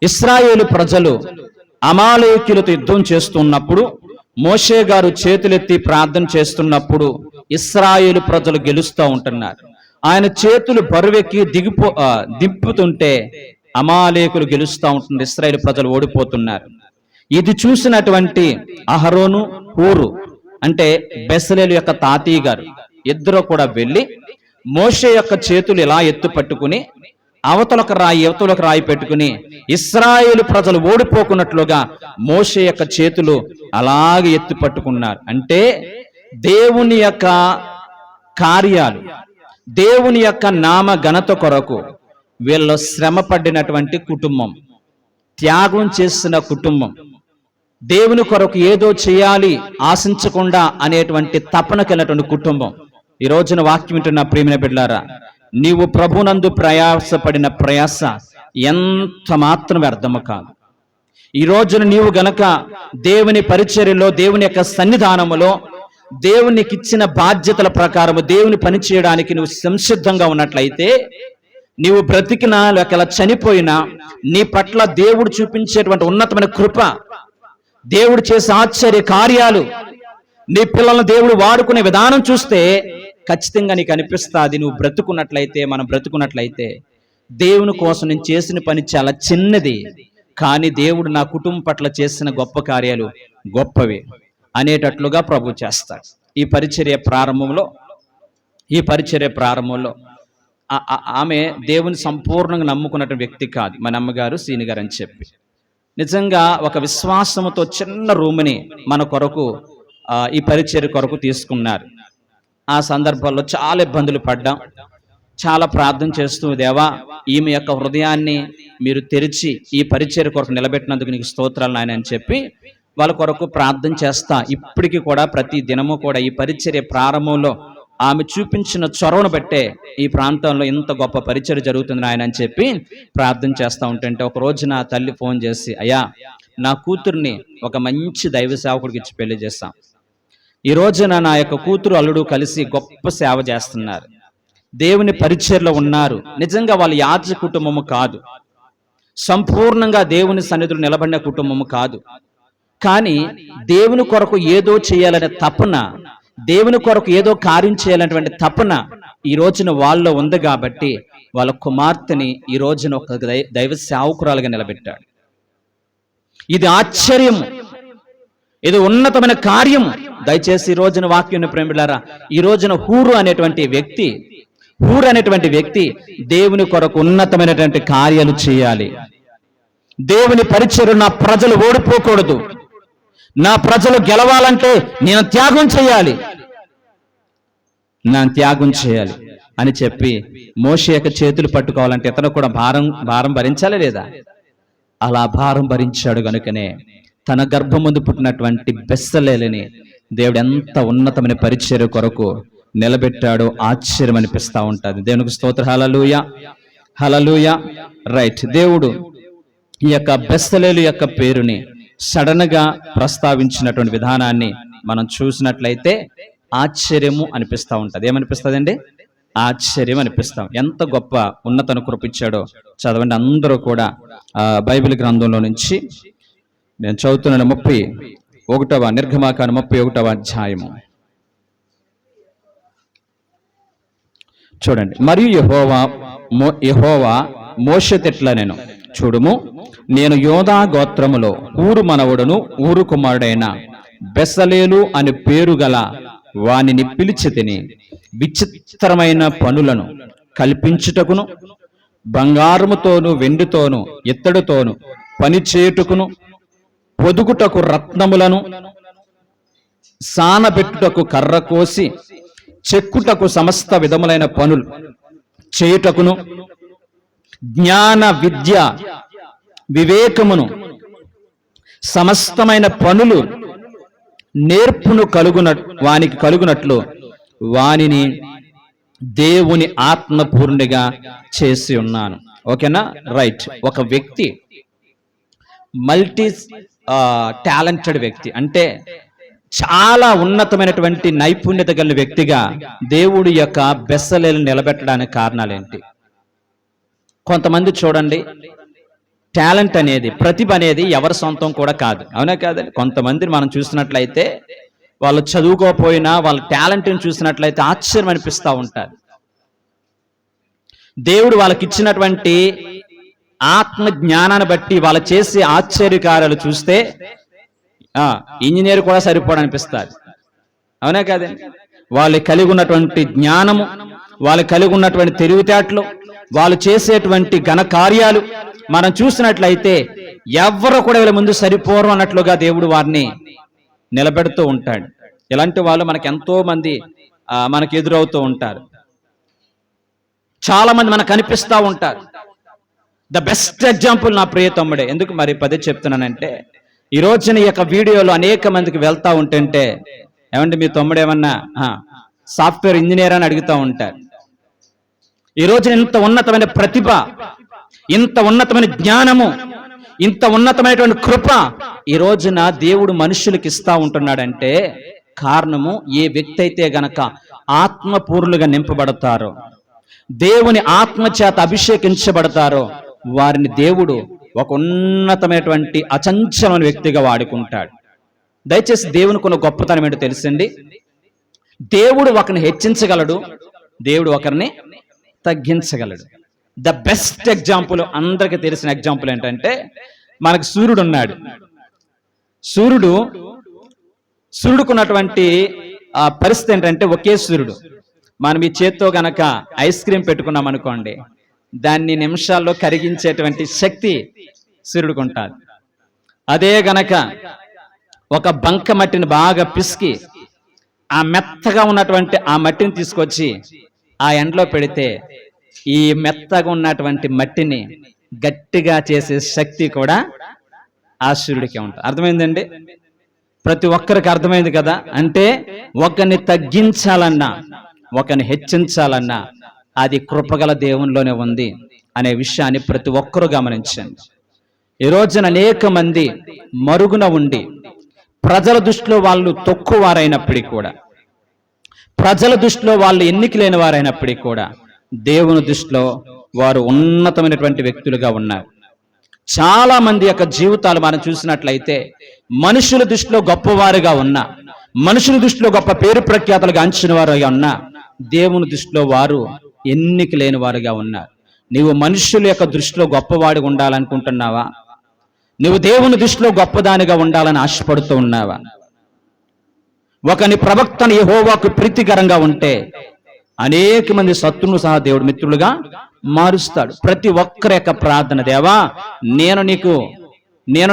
ఇశ్రాయేలు ప్రజలు అమాలేకీయులతో యుద్ధం చేస్తున్నప్పుడు, మోషే గారు చేతులెత్తి ప్రార్థన చేస్తున్నప్పుడు ఇశ్రాయేలు ప్రజలు గెలుస్తూ ఉంటున్నారు. ఆయన చేతులు బరువెక్కి దింపుతుంటే అమాలేకులు గెలుస్తూ ఉంటున్నారు, ఇశ్రాయేలు ప్రజలు ఓడిపోతున్నారు. ఇది చూసినటువంటి అహరోను, హూరు అంటే బెస్సలేలు యొక్క తాతయ్య గారు ఇద్దరు కూడా వెళ్ళి మోషే యొక్క చేతులు ఇలా ఎత్తు పట్టుకుని అవతలకు రాయి పెట్టుకుని ఇశ్రాయేలు ప్రజలు ఓడిపోకున్నట్లుగా మోషే యొక్క చేతులు అలాగే ఎత్తు పట్టుకున్నారు. అంటే దేవుని యొక్క కార్యాలు, దేవుని యొక్క నామ ఘనత కొరకు వీళ్ళు శ్రమ పడినటువంటి కుటుంబం, త్యాగం చేసిన కుటుంబం, దేవుని కొరకు ఏదో చేయాలి ఆశించకుండా అనేటువంటి తపనకెళ్ళినటువంటి కుటుంబం. ఈ రోజున వాక్యం వింటున్న ప్రియమైన బిడ్డలారా, నీవు ప్రభునందు ప్రయాసపడిన ప్రయాస ఎంత మాత్రం వ్యర్థము కాదు. ఈ రోజున నీవు గనక దేవుని పరిచర్యలో, దేవుని యొక్క సన్నిధానములో, దేవునికి ఇచ్చిన బాధ్యతల ప్రకారము దేవుని పని చేయడానికి నువ్వు సంసిద్ధంగా ఉన్నట్లయితే, నీవు బ్రతికినా లేక చనిపోయినా నీ పట్ల దేవుడు చూపించేటువంటి ఉన్నతమైన కృప, దేవుడు చేసే ఆశ్చర్య కార్యాలు, నీ పిల్లలను దేవుడు వాడుకునే విధానం చూస్తే ఖచ్చితంగా నీకు అనిపిస్తుంది. నువ్వు బ్రతుకున్నట్లయితే, మనం బ్రతుకున్నట్లయితే దేవుని కోసం నేను చేసిన పని చాలా చిన్నది, కానీ దేవుడు నా కుటుంబం పట్ల చేసిన గొప్ప కార్యాలు గొప్పవి అనేటట్లుగా ప్రభు చేస్తాడు. ఈ పరిచర్య ప్రారంభంలో ఆమె దేవుని సంపూర్ణంగా నమ్ముకున్నటువంటి వ్యక్తి కాదు, మన అమ్మగారు సీని గారు అని చెప్పి. నిజంగా ఒక విశ్వాసముతో చిన్న రూమ్ని మన కొరకు, ఈ పరిచర్య కొరకు తీసుకున్నారు. ఆ సందర్భాల్లో చాలా ఇబ్బందులు పడ్డాం, చాలా ప్రార్థన చేస్తూ, దేవా ఈమె యొక్క హృదయాన్ని మీరు తెరిచి ఈ పరిచర్య కొరకు నిలబెట్టినందుకు నీకు స్తోత్రాలు నాయన అని చెప్పి వాళ్ళ కొరకు ప్రార్థన చేస్తా. ఇప్పటికీ కూడా ప్రతి దినము కూడా ఈ పరిచర్య ప్రారంభంలో ఆమె చూపించిన చొరవను బట్టే ఈ ప్రాంతంలో ఇంత గొప్ప పరిచర్య జరుగుతుంది నాయన అని చెప్పి ప్రార్థన చేస్తూ ఉంటుంటే, ఒక రోజు నా తల్లి ఫోన్ చేసి, అయ్యా నా కూతుర్ని ఒక మంచి దైవ సేవకుడికి ఇచ్చి పెళ్లి చేస్తాం. ఈ రోజున నా యొక్క కూతురు అల్లుడు కలిసి గొప్ప సేవ చేస్తున్నారు, దేవుని పరిచర్యలో ఉన్నారు. నిజంగా వాళ్ళ యాజ కుటుంబము కాదు, సంపూర్ణంగా దేవుని సన్నిధిలో నిలబడిన కుటుంబము కాదు, కానీ దేవుని కొరకు ఏదో చేయాలనే తపన, దేవుని కొరకు ఏదో కార్యం చేయాలనేటువంటి తపన ఈ రోజున వాళ్ళలో ఉంది. కాబట్టి వాళ్ళ కుమార్తెని ఈ రోజున ఒక దైవ సేవకురాలుగా నిలబెట్టాడు. ఇది ఆశ్చర్యం, ఇది ఉన్నతమైన కార్యం. దయచేసి ఈ రోజున వాక్యం ప్రేమిలారా, ఈ రోజున హూరు అనేటువంటి వ్యక్తి దేవుని కొరకు ఉన్నతమైనటువంటి కార్యాలు చేయాలి. దేవుని పరిచర్య, నా ప్రజలు ఓడిపోకూడదు, నా ప్రజలు గెలవాలంటే నేను త్యాగం చేయాలి అని చెప్పి మోషే యొక్క చేతులు పట్టుకోవాలంటే ఇతను కూడా భారం భరించాలి లేదా? అలా భారం భరించాడు గనుకనే తన గర్భం ముందు పుట్టినటువంటి బెస్సలేలుని దేవుడు ఎంత ఉన్నతమైన పరిచర్య కొరకు నిలబెట్టాడో ఆశ్చర్యం అనిపిస్తూ ఉంటుంది. దేవునికి స్తోత్రం. హల్లెలూయా, హల్లెలూయా. రైట్. దేవుడు ఈ యొక్క బెస్సలేలు యొక్క పేరుని సడన్ గా ప్రస్తావించినటువంటి విధానాన్ని మనం చూసినట్లయితే, ఆశ్చర్యము అనిపిస్తూ ఉంటుంది. ఏమనిపిస్తుందండి? ఆశ్చర్యం అనిపిస్తాం. ఎంత గొప్ప ఉన్నతను కృపించాడో చదవండి అందరూ కూడా. బైబిల్ గ్రంథంలో నుంచి నేను చదువుతున్నాను. 31వ నిర్గమాకాండం 31వ అధ్యాయము చూడండి. మరియు యెహోవా మోషేతో నేను చూడుము, నేను యోధా గోత్రములో ఊరు మనవడును ఊరు కుమారుడైన బెసలేలు అని పేరు గల వానిని పిలిచి తిని విచిత్రమైన పనులను కల్పించుటకును బంగారముతోను వెండితోను ఇత్తడితోను పనిచేయుటకును పొదుగుటకు రత్నములను సానబెట్టుటకు కర్ర కోసి చెక్కుటకు సమస్త విధములైన పనులు చేయుటకును జ్ఞాన విద్య వివేకమును సమస్తమైన పనులు నేర్పును వానికి కలుగునట్లు వానిని దేవుని ఆత్మపూర్ణిగా చేసి ఉన్నాను. ఓకేనా? రైట్. ఒక వ్యక్తి మల్టీ టాలెంటెడ్ వ్యక్తి, అంటే చాలా ఉన్నతమైనటువంటి నైపుణ్యత కలిగిన వ్యక్తిగా దేవుడి యొక్క బెసలేలు నిలబెట్టడానికి కారణాలేంటి? కొంతమంది చూడండి, టాలెంట్ అనేది, ప్రతిభ అనేది ఎవరి సొంతం కూడా కాదు. అవునా కాదండి? కొంతమందిని మనం చూసినట్లయితే వాళ్ళు చదువుకోకపోయినా వాళ్ళ టాలెంట్ని చూసినట్లయితే ఆశ్చర్యం అనిపిస్తూ ఉంటారు. దేవుడు వాళ్ళకి ఇచ్చినటువంటి ఆత్మ జ్ఞానాన్ని బట్టి వాళ్ళు చేసే ఆశ్చర్యకార్యాలు చూస్తే ఇంజనీర్ కూడా సరిపోడనిపిస్తారు. అవునా కాదండి? వాళ్ళు కలిగి ఉన్నటువంటి జ్ఞానము, వాళ్ళు కలిగి ఉన్నటువంటి తెలివితేటలు, వాళ్ళు చేసేటువంటి ఘన కార్యాలు మనం చూసినట్లయితే ఎవరు కూడా వీళ్ళ ముందు సరిపోరు అన్నట్లుగా దేవుడు వారిని నిలబెడుతూ ఉంటాడు. ఇలాంటి వాళ్ళు మనకు ఎంతో మంది మనకు ఎదురవుతూ ఉంటారు. చాలా మంది మనకు కనిపిస్తూ ఉంటారు. ద బెస్ట్ ఎగ్జాంపుల్ నా ప్రియ తమ్ముడే. ఎందుకు మరి పదే చెప్తున్నానంటే, ఈ రోజున ఈ యొక్క వీడియోలు అనేక మందికి వెళ్తా ఉంటుంటే, ఏమంటే మీ తమ్ముడు ఏమన్నా సాఫ్ట్వేర్ ఇంజనీర్ అని అడుగుతూ ఉంటారు. ఈ రోజున ఇంత ఉన్నతమైన ప్రతిభ, ఇంత ఉన్నతమైన జ్ఞానము, ఇంత ఉన్నతమైనటువంటి కృప ఈ రోజున దేవుడు మనుషులకు ఇస్తా ఉంటున్నాడంటే కారణము, ఏ వ్యక్తి అయితే గనక ఆత్మపూర్ణులుగా నింపబడతారో, దేవుని ఆత్మచేత అభిషేకించబడతారో వారిని దేవుడు ఒక ఉన్నతమైనటువంటి అచంచలమైన వ్యక్తిగా వాడుకుంటాడు. దయచేసి దేవునికి ఉన్న గొప్పతనం ఏంటో తెలుసండి. దేవుడు ఒకరిని హెచ్చించగలడు, దేవుడు ఒకరిని తగ్గించగలడు. ద బెస్ట్ ఎగ్జాంపుల్, అందరికి తెలిసిన ఎగ్జాంపుల్ ఏంటంటే, మనకు సూర్యుడు ఉన్నాడు. సూర్యుడుకున్నటువంటి పరిస్థితి ఏంటంటే, ఒకే సూర్యుడు. మనం ఈ చేత్తో గనక ఐస్ క్రీమ్ పెట్టుకున్నాం అనుకోండి, దాన్ని నిమిషాల్లో కరిగించేటువంటి శక్తి సూర్యుడికి ఉంటుంది. అదే గనక ఒక బంక మట్టిని బాగా పిసికి ఆ మెత్తగా ఉన్నటువంటి ఆ మట్టిని తీసుకొచ్చి ఆ ఎండలో పెడితే ఈ మెత్తగా ఉన్నటువంటి మట్టిని గట్టిగా చేసే శక్తి కూడా ఆ సూర్యుడికే ఉంటుంది. అర్థమైందండి? ప్రతి ఒక్కరికి అర్థమైంది కదా? అంటే ఒకరిని తగ్గించాలన్నా, ఒకరిని హెచ్చించాలన్నా అది కృపగల దేవునిలోనే ఉంది అనే విషయాన్ని ప్రతి ఒక్కరూ గమనించండి. ఈ రోజున అనేక మంది మరుగున ఉండి ప్రజల దృష్టిలో వాళ్ళు తక్కువ వారైనప్పటికీ కూడా, ప్రజల దృష్టిలో వాళ్ళు ఎన్నిక లేని వారైనప్పటికీ కూడా, దేవుని దృష్టిలో వారు ఉన్నతమైనటువంటి వ్యక్తులుగా ఉన్నారు. చాలా మంది యొక్క జీవితాలు మనం చూసినట్లయితే మనుషుల దృష్టిలో గొప్పవారుగా ఉన్నా, మనుషుల దృష్టిలో గొప్ప పేరు ప్రఖ్యాతలుగా అంచిన వారుగా ఉన్నా, దేవుని దృష్టిలో వారు ఎన్నిక లేని వారుగా ఉన్నారు. నీవు మనుషుల యొక్క దృష్టిలో గొప్పవాడిగా ఉండాలనుకుంటున్నావా? నువ్వు దేవుని దృష్టిలో గొప్పదానిగా ఉండాలని ఆశపడుతూ ఉన్నావా? ఒకని ప్రవక్తను యెహోవాకు ప్రీతికరంగా ఉంటే అనేక మంది శత్రువులు సహా దేవుడు మిత్రులుగా మారుస్తాడు. ప్రతి ఒక్కరి యొక్క ప్రార్థన, దేవా నేను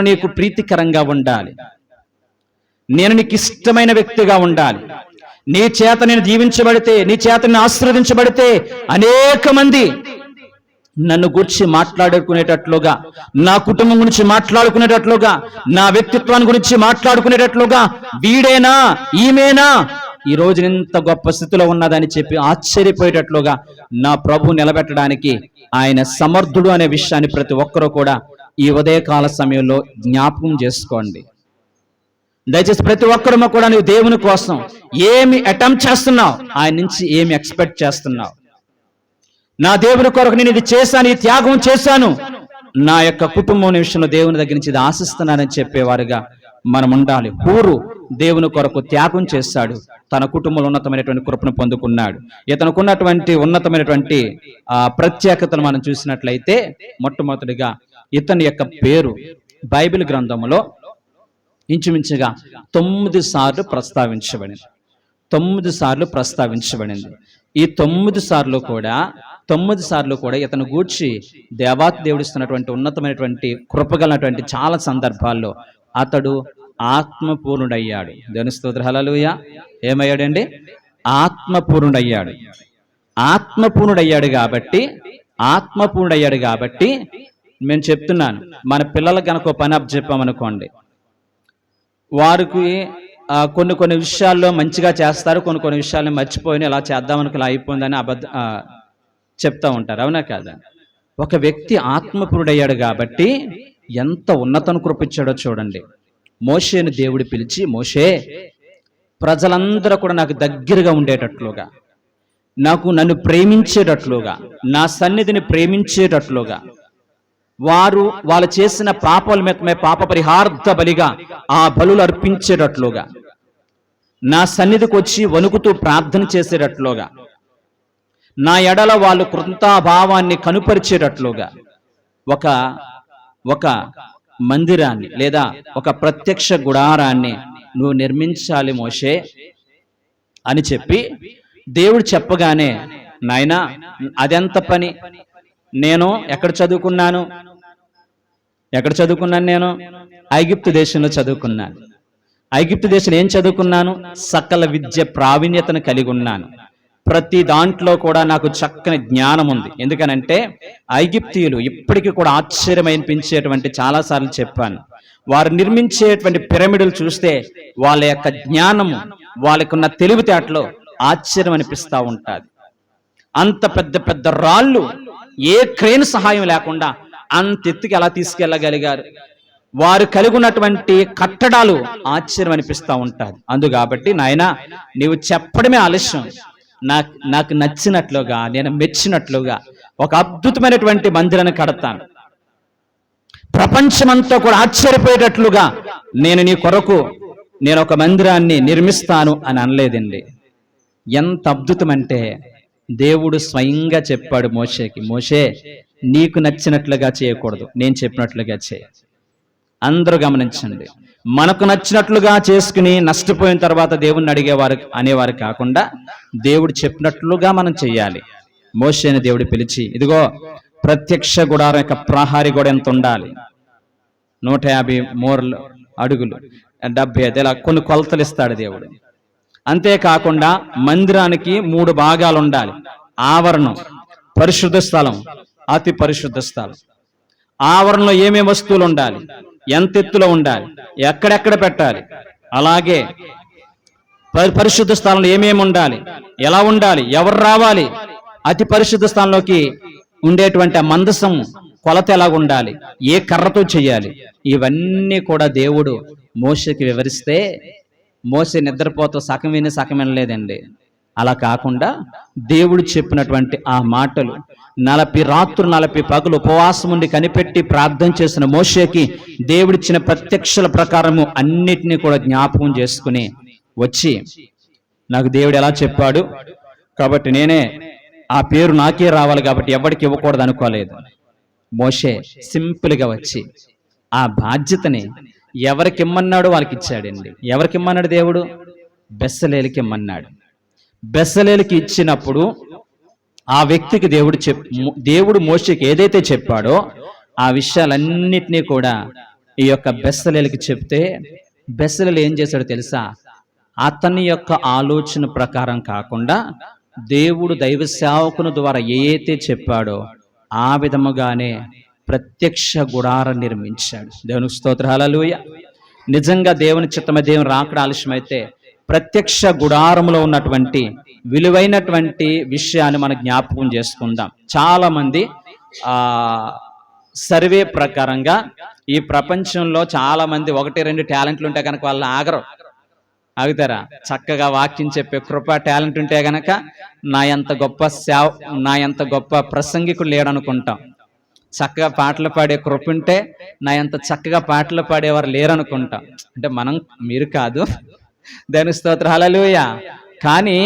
నీకు ప్రీతికరంగా ఉండాలి, నేను నీకు ఇష్టమైన వ్యక్తిగా ఉండాలి, నీ చేత నేను దీవించబడితే, నీ చేత నేను ఆశీర్వదించబడితే అనేక మంది నన్ను గురించి మాట్లాడుకునేటట్లుగా, నా కుటుంబం గురించి మాట్లాడుకునేటట్లుగా, నా వ్యక్తిత్వాన్ని గురించి మాట్లాడుకునేటట్లుగా, వీడేనా ఈమెనా ఈ రోజు ఇంత గొప్ప స్థితిలో ఉన్నదని చెప్పి ఆశ్చర్యపోయేటట్లుగా నా ప్రభు నిలబెట్టడానికి ఆయన సమర్థుడు అనే విషయాన్ని ప్రతి ఒక్కరూ కూడా ఈ ఉదయకాల సమయంలో జ్ఞాపకం చేసుకోండి. దయచేసి ప్రతి ఒక్కరూ కూడా నువ్వు దేవుని కోసం ఏమి అటెంప్ట్ చేస్తున్నావు, ఆయన నుంచి ఏమి ఎక్స్పెక్ట్ చేస్తున్నావు. నా దేవుని కొరకు నేను ఇది చేశాను, ఈ త్యాగం చేశాను, నా యొక్క కుటుంబం విషయంలో దేవుని దగ్గర నుంచి ఇది ఆశిస్తున్నానని చెప్పేవారుగా మనం ఉండాలి. హూరు దేవుని కొరకు త్యాగం చేశాడు, తన కుటుంబంలో ఉన్నతమైనటువంటి కృపను పొందుకున్నాడు. ఇతనికి ఉన్నటువంటి ఉన్నతమైనటువంటి ప్రత్యేకతను మనం చూసినట్లయితే మొట్టమొదటిగా ఇతని యొక్క పేరు బైబిల్ గ్రంథంలో ఇంచుమించుగా 9 సార్లు ప్రస్తావించబడింది. 9 సార్లు ప్రస్తావించబడింది. ఈ 9 సార్లు కూడా ఇతను గూర్చి దేవాతి దేవుడిస్తున్నటువంటి ఉన్నతమైనటువంటి కృపగలటువంటి చాలా సందర్భాల్లో అతడు ఆత్మపూర్ణుడయ్యాడు. దేవుని స్తోత్రం, హల్లెలూయా. ఏమయ్యాడండి? ఆత్మపూర్ణుడయ్యాడు. ఆత్మపూర్ణుడయ్యాడు కాబట్టి నేను చెప్తున్నాను, మన పిల్లలకు కనుక పని అప్ చెప్పామనుకోండి, వారికి కొన్ని విషయాల్లో మంచిగా చేస్తారు, కొన్ని విషయాలను మర్చిపోయి ఇలా చేద్దామనుకు ఇలా అయిపోయిందని చెప్తా ఉంటారు. అవునా కాదా? ఒక వ్యక్తి ఆత్మపూర్ణుడయ్యాడు కాబట్టి ఎంత ఉన్నతను కృపించాడో చూడండి. మోషేను దేవుడు పిలిచి, మోషే, ప్రజలందరూ కూడా నాకు దగ్గరగా ఉండేటట్లుగా, నన్ను ప్రేమించేటట్లుగా, నా సన్నిధిని ప్రేమించేటట్లుగా, వాళ్ళు చేసిన పాపాల మీద పాప పరిహార్థ బలిగా ఆ బలులు అర్పించేటట్లుగా, నా సన్నిధికి వచ్చి వణుకుతూ ప్రార్థన చేసేటట్లుగా, నా ఎడల వాళ్ళు కృతజ్ఞతాభావాన్ని కనుపరిచేటట్లుగా ఒక మందిరాన్ని లేదా ఒక ప్రత్యక్ష గుడారాన్ని నువ్వు నిర్మించాలి మోషే అని చెప్పి దేవుడు చెప్పగానే, నాయనా అదెంత పని, నేను ఎక్కడ చదువుకున్నాను? నేను ఐగుప్తు దేశంలో చదువుకున్నాను. ఐగుప్తు దేశంలో ఏం చదువుకున్నాను? సకల విద్య ప్రావీణ్యతను కలిగి ఉన్నాను. ప్రతి దాంట్లో కూడా నాకు చక్కని జ్ఞానం ఉంది. ఎందుకనంటే ఐగుప్తీయులు ఇప్పటికీ కూడా ఆశ్చర్యమనిపించేటువంటి చాలాసార్లు చెప్పాను, వారు నిర్మించేటువంటి పిరమిడులు చూస్తే వాళ్ళ యొక్క జ్ఞానము, వాళ్ళకున్న తెలివితేటలో ఆశ్చర్యం అనిపిస్తూ ఉంటుంది. అంత పెద్ద పెద్ద రాళ్ళు ఏ క్రేన్ సహాయం లేకుండా అంత ఎత్తుకి ఎలా తీసుకెళ్ళగలిగారు? వారు కలిగి ఉన్నటువంటి కట్టడాలు ఆశ్చర్యం అనిపిస్తూ ఉంటుంది. అందుకాబట్టి నాయనా, నీవు చెప్పడమే ఆలస్యం, నాకు నచ్చినట్లుగా, నేను మెచ్చినట్లుగా ఒక అద్భుతమైనటువంటి మందిరాన్ని కడతాను, ప్రపంచమంతా కూడా ఆశ్చర్యపోయేటట్లుగా నేను నీ కొరకు నేను ఒక మందిరాన్ని నిర్మిస్తాను అని అనలేదండి. ఎంత అద్భుతం అంటే, దేవుడు స్వయంగా చెప్పాడు మోషేకి, మోషే నీకు నచ్చినట్లుగా చేయకూడదు, నేను చెప్పినట్లుగా చేయ. అందరూ గమనించండి, మనకు నచ్చినట్లుగా చేసుకుని నష్టపోయిన తర్వాత దేవుణ్ణి అనేవారు కాకుండా దేవుడు చెప్పినట్లుగా మనం చెయ్యాలి. మోషేని దేవుడు పిలిచి, ఇదిగో ప్రత్యక్ష గుడారం యొక్క ప్రహారీ గోడ ఎంత ఉండాలి? 150 మూరలు, అడుగులు, 75, ఇలా కొన్ని కొలతలు ఇస్తాడు దేవుడు. అంతేకాకుండా మందిరానికి 3 భాగాలు ఉండాలి. ఆవరణం, పరిశుద్ధ స్థలం, అతి పరిశుద్ధ స్థలం. ఆవరణలో ఏమేమి వస్తువులు ఉండాలి, ఎంత ఎత్తులో ఉండాలి, ఎక్కడెక్కడ పెట్టాలి, అలాగే పరిశుద్ధ స్థలంలో ఏమేమి ఉండాలి, ఎలా ఉండాలి, ఎవరు రావాలి, అతి పరిశుద్ధ స్థలంలోకి ఉండేటువంటి మందసం కొలత ఎలాగ ఉండాలి, ఏ కర్రతో చెయ్యాలి, ఇవన్నీ కూడా దేవుడు మోషేకి వివరిస్తే మోషే నిద్రపోతూ సగం విని సగం వినలేదండి. అలా కాకుండా దేవుడు చెప్పినటువంటి ఆ మాటలు 40 రాత్రులు 40 పగలు ఉపవాసం ఉండి కనిపెట్టి ప్రార్థన చేసిన మోషేకి దేవుడిచ్చిన ప్రత్యక్షల ప్రకారము అన్నిటినీ కూడా జ్ఞాపకం చేసుకుని వచ్చి, నాకు దేవుడు ఎలా చెప్పాడు కాబట్టి నేనే ఆ పేరు నాకే రావాలి కాబట్టి ఎవరికి ఇవ్వకూడదు అనుకోలేదు. మోషే సింపుల్గా వచ్చి ఆ బాధ్యతని ఎవరికి ఇమ్మన్నాడో వాళ్ళకి ఇచ్చాడండి. ఎవరికి ఇమ్మన్నాడు? దేవుడు బెసలేలుకి ఇమ్మన్నాడు. బెసలేలుకి ఇచ్చినప్పుడు ఆ వ్యక్తికి దేవుడు మోషేకి ఏదైతే చెప్పాడో ఆ విషయాలన్నిటినీ కూడా ఈ యొక్క బెసలేలుకి చెప్తే, బెసలేలు ఏం చేశాడో తెలుసా? అతని యొక్క ఆలోచన ప్రకారం కాకుండా దేవుడు దైవ సేవకుని ద్వారా ఏదైతే చెప్పాడో ఆ విధముగానే ప్రత్యక్ష గుడారం నిర్మించాడు. దేవునికి స్తోత్రం, హల్లెలూయా. నిజంగా దేవుని చిత్తమే దేవుని రాకడ ఆలస్యమైతే ప్రత్యక్ష గుడారంలో ఉన్నటువంటి విలువైనటువంటి విషయాన్ని మనం జ్ఞాపకం చేసుకుందాం. చాలా మంది సర్వే ప్రకారంగా ఈ ప్రపంచంలో చాలా మంది 1-2 టాలెంట్లు ఉంటే కనుక వాళ్ళు ఆగుతారా? చక్కగా వాక్యం చెప్పే కృప టాలెంట్ ఉంటే గనక నా ఎంత గొప్ప ప్రసంగికుడు లేడనుకుంటాం. చక్కగా పాటలు పాడే కృప ఉంటే నా ఎంత చక్కగా పాటలు పాడేవారు లేరనుకుంటాం. అంటే మీరు కాదు, దాని స్తోత్రం, హల్లెలూయా. కానీ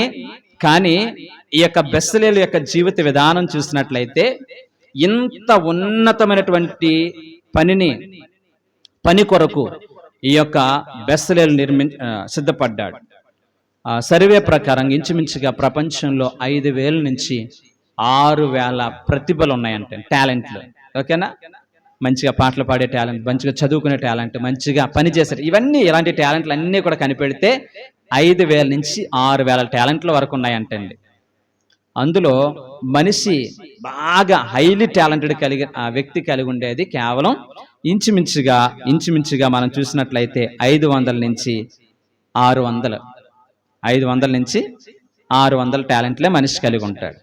ఈ యొక్క బెస్సలేలు యొక్క జీవిత విధానం చూసినట్లయితే ఇంత ఉన్నతమైనటువంటి పని కొరకు ఈ యొక్క బెస్సలేలు సిద్ధపడ్డాడు. సర్వే ప్రకారం ఇంచుమించుగా ప్రపంచంలో 5,000 నుంచి 6,000 ప్రతిభలు ఉన్నాయంటే, టాలెంట్లు. ఓకేనా? మంచిగా పాటలు పాడే టాలెంట్, మంచిగా చదువుకునే టాలెంట్, మంచిగా పనిచేసే, ఇలాంటి టాలెంట్లు అన్నీ కూడా కనిపెడితే 5,000 నుంచి 6,000 టాలెంట్ల వరకు ఉన్నాయంటండి. అందులో మనిషి బాగా హైలీ టాలెంటెడ్ వ్యక్తి కలిగి ఉండేది కేవలం ఇంచుమించుగా మనం చూసినట్లయితే 500 నుంచి 600 టాలెంట్లే మనిషి కలిగి ఉంటాడు.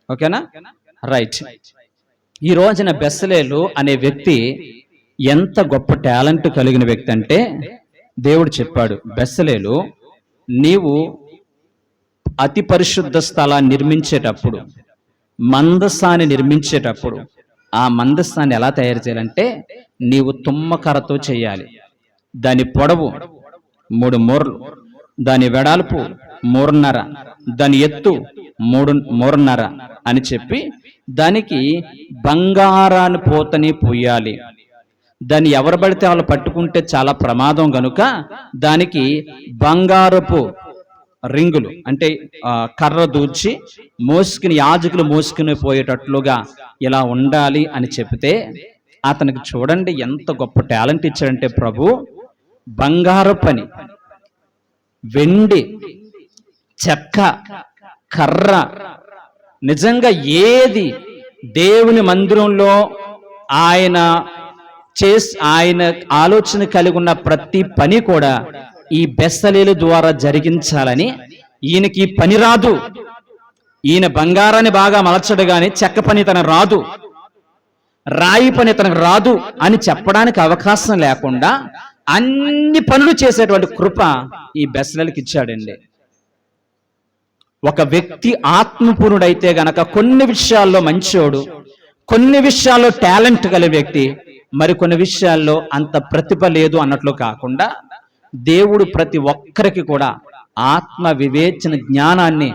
ఓకేనా? రైట్. ఈ రోజున బెస్సలేలు అనే వ్యక్తి ఎంత గొప్ప టాలెంట్ కలిగిన వ్యక్తి అంటే, దేవుడు చెప్పాడు, బెస్సలేలు నీవు అతి పరిశుద్ధ స్థలాన్ని నిర్మించేటప్పుడు, మందసాన్ని నిర్మించేటప్పుడు ఆ మందసాన్ని ఎలా తయారు చేయాలంటే నీవు తుమ్మకర్రతో చేయాలి. దాని పొడవు 3 మూరలు, దాని వెడల్పు 3.5, దాని ఎత్తు 3.5 అని చెప్పి దానికి బంగారాన్ని పోతని పోయాలి. దాన్ని ఎవరు పడితే వాళ్ళు పట్టుకుంటే చాలా ప్రమాదం గనుక దానికి బంగారపు రింగులు అంటే కర్ర దూర్చి యాజకులు మోసుకుని పోయేటట్లుగా ఇలా ఉండాలి అని చెప్తే, అతనికి చూడండి ఎంత గొప్ప టాలెంట్ ఇచ్చాడంటే ప్రభు, బంగారు పని, వెండి, చెక్క, కర్ర, నిజంగా ఏది దేవుని మందిరంలో ఆయన ఆలోచన కలిగి ఉన్న ప్రతి పని కూడా ఈ బెస్సలేలు ద్వారా జరిగించాలని. ఈయనకి పని రాదు, ఈయన బంగారాన్ని బాగా మలచడు గాని చెక్క పని తనకు రాదు, రాయి పని తనకు రాదు అని చెప్పడానికి అవకాశం లేకుండా అన్ని పనులు చేసేటువంటి కృప ఈ బెస్సలేలుకి ఇచ్చాడండి. ఒక వ్యక్తి ఆత్మపూర్ణుడైతే గనక కొన్ని విషయాల్లో మంచోడు, కొన్ని విషయాల్లో టాలెంట్ కలిగిన వ్యక్తి, మరికొన్ని విషయాల్లో అంత ప్రతిభ లేదు అన్నట్లు కాకుండా దేవుడు ప్రతి ఒక్కరికి కూడా ఆత్మ వివేచన జ్ఞానాన్ని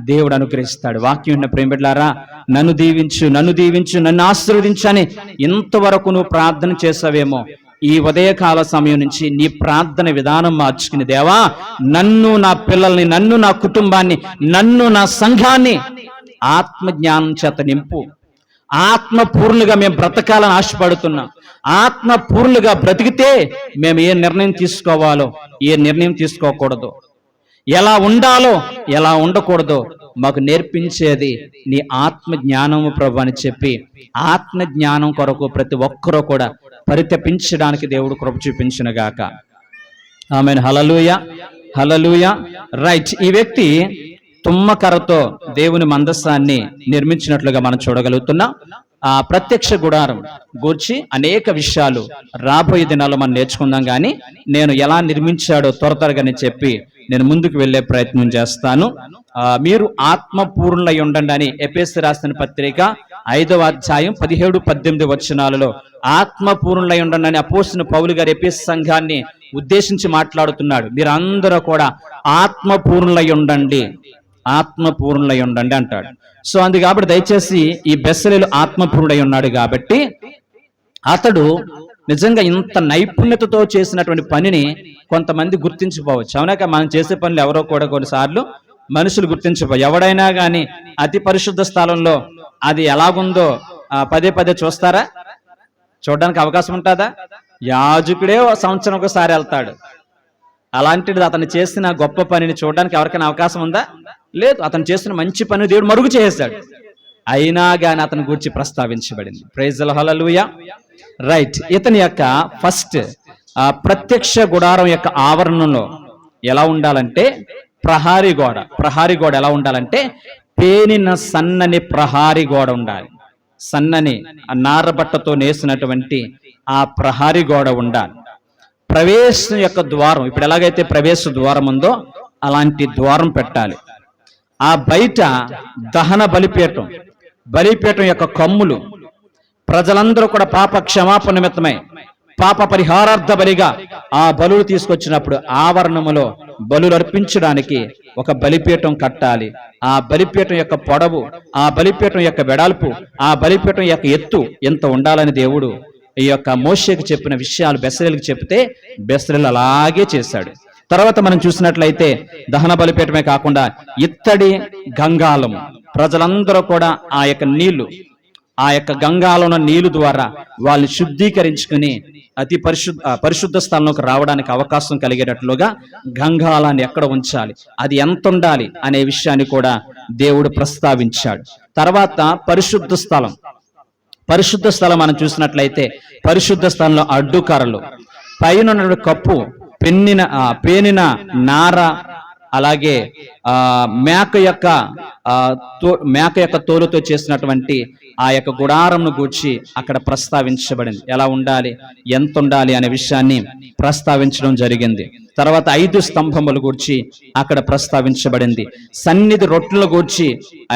దేవుడు అనుగ్రహిస్తాడు. వాక్యం ఉన్న ప్రేమిలారా, నన్ను దీవించు, నన్ను ఆశీర్వదించని ఇంతవరకు నువ్వు ప్రార్థన చేసావేమో, ఈ ఉదయకాల సమయం నుంచి నీ ప్రార్థన విధానం మార్చుకుని, దేవా నన్ను, నా పిల్లల్ని, నన్ను, నా కుటుంబాన్ని, నన్ను, నా సంఘాన్ని ఆత్మ జ్ఞానం చేత నింపు. ఆత్మపూర్ణులుగా మేము బ్రతకాలని ఆశపడుతున్నాం. ఆత్మపూర్ణులుగా బ్రతికితే మేము ఏ నిర్ణయం తీసుకోవాలో, ఏ నిర్ణయం తీసుకోకూడదు, ఎలా ఉండాలో, ఎలా ఉండకూడదో మాకు నేర్పించేది నీ ఆత్మ జ్ఞానము ప్రభు అని చెప్పి, ఆత్మ జ్ఞానం కొరకు ప్రతి ఒక్కరూ కూడా పరితపించడానికి దేవుడు కృప చూపించునుగాక. ఆమేన్. హల్లెలూయా, హల్లెలూయా. రైట్. ఈ వ్యక్తి తుమ్మకర్రతో దేవుని మందసాన్ని నిర్మించినట్లుగా మనం చూడగలుగుతున్నాం. ఆ ప్రత్యక్ష గుడారం గూర్చి అనేక విషయాలు రాబోయే దినాల్లో మనం నేర్చుకుందాం. కానీ నేను ఎలా నిర్మించాడో త్వరగా చెప్పి నేను ముందుకు వెళ్లే ప్రయత్నం చేస్తాను. మీరు ఆత్మపూర్ణులై ఉండండి అని ఎఫెసీ రాసిన పత్రిక 5వ అధ్యాయం 17-18 వచనాలలో ఆత్మపూర్ణులై ఉండండి అని అపోస్తలుడైన పౌలు గారు ఎఫెసీ సంఘాన్ని ఉద్దేశించి మాట్లాడుతున్నాడు. మీరందరూ కూడా ఆత్మపూర్ణులై ఉండండి, ఆత్మపూర్ణులై ఉండండి అంటాడు. సో కాబట్టి దయచేసి ఈ బెస్సలేలు ఆత్మపూర్ణుడై ఉన్నాడు కాబట్టి అతడు నిజంగా ఇంత నైపుణ్యతతో చేసినటువంటి పనిని కొంతమంది గుర్తించిపోవచ్చు. అవునాక మనం చేసే పనులు ఎవరో కూడా కొన్నిసార్లు మనుషులు గుర్తించిపో. ఎవడైనా కానీ అతి పరిశుద్ధ స్థలంలో అది ఎలాగుందో పదే చూస్తారా? చూడడానికి అవకాశం ఉంటుందా? యాజకుడే సంవత్సరం ఒకసారి వెళ్తాడు. అలాంటిది అతను చేసిన గొప్ప పనిని చూడడానికి ఎవరికైనా అవకాశం ఉందా? లేదు. అతను చేసిన మంచి పని దేవుడు మరుగు చేసేశాడు, అయినా కానీ అతని గురించి ప్రస్తావించబడింది. Praise the lord, hallelujah. Right. ఇతని యొక్క ఫస్ట్ ప్రత్యక్ష గుడారం యొక్క ఆవరణంలో ఎలా ఉండాలంటే ప్రహారీ గోడ ఎలా ఉండాలంటే పేనిన సన్నని ప్రహారీ గోడ ఉండాలి. సన్నని నారబట్టతో నేసినటువంటి ఆ ప్రహారీ గోడ ఉండాలి. ప్రవేశం యొక్క ద్వారం, ఇప్పుడు ఎలాగైతే ప్రవేశ ద్వారం ఉందో అలాంటి ద్వారం పెట్టాలి. ఆ బయట దహన బలిపీఠం యొక్క కమ్ములు ప్రజలందరూ కూడా పాప క్షమాపణ నిమిత్తమై పాప పరిహారార్థ బలిగా ఆ బలులు తీసుకొచ్చినప్పుడు ఆవరణములో బలులు అర్పించడానికి ఒక బలిపీఠం కట్టాలి. ఆ బలిపీఠం యొక్క పొడవు, ఆ బలిపీఠం యొక్క వెడల్పు, ఆ బలిపీఠం యొక్క ఎత్తు ఎంత ఉండాలని దేవుడు ఈ యొక్క మోషేకి చెప్పిన విషయాలు బెసలేలకు చెప్తే బెసలేలు అలాగే చేశాడు. తర్వాత మనం చూసినట్లయితే దహన బలిపీఠమే కాకుండా ఇత్తడి గంగాళము, ప్రజలందరూ కూడా ఆ యొక్క గంగాలో ఉన్న నీళ్లు ద్వారా వాళ్ళు శుద్ధీకరించుకుని అతి పరిశుద్ధ స్థలంలోకి రావడానికి అవకాశం కలిగేటట్లుగా గంగాళాన్ని ఎక్కడ ఉంచాలి, అది ఎంత ఉండాలి అనే విషయాన్ని కూడా దేవుడు ప్రస్తావించాడు. తర్వాత పరిశుద్ధ స్థలం మనం చూసినట్లయితే పరిశుద్ధ స్థలంలో అడ్డుకర్రలు, పైన కప్పు, పేనిన నార, అలాగే మేక యొక్క తోలుతో చేసినటువంటి ఆ యొక్క గుడారంను గూర్చి అక్కడ ప్రస్తావించబడింది. ఎలా ఉండాలి, ఎంత ఉండాలి అనే విషయాన్ని ప్రస్తావించడం జరిగింది. తర్వాత 5 స్తంభముల గూర్చి అక్కడ ప్రస్తావించబడింది. సన్నిధి రొట్టెల గూర్చి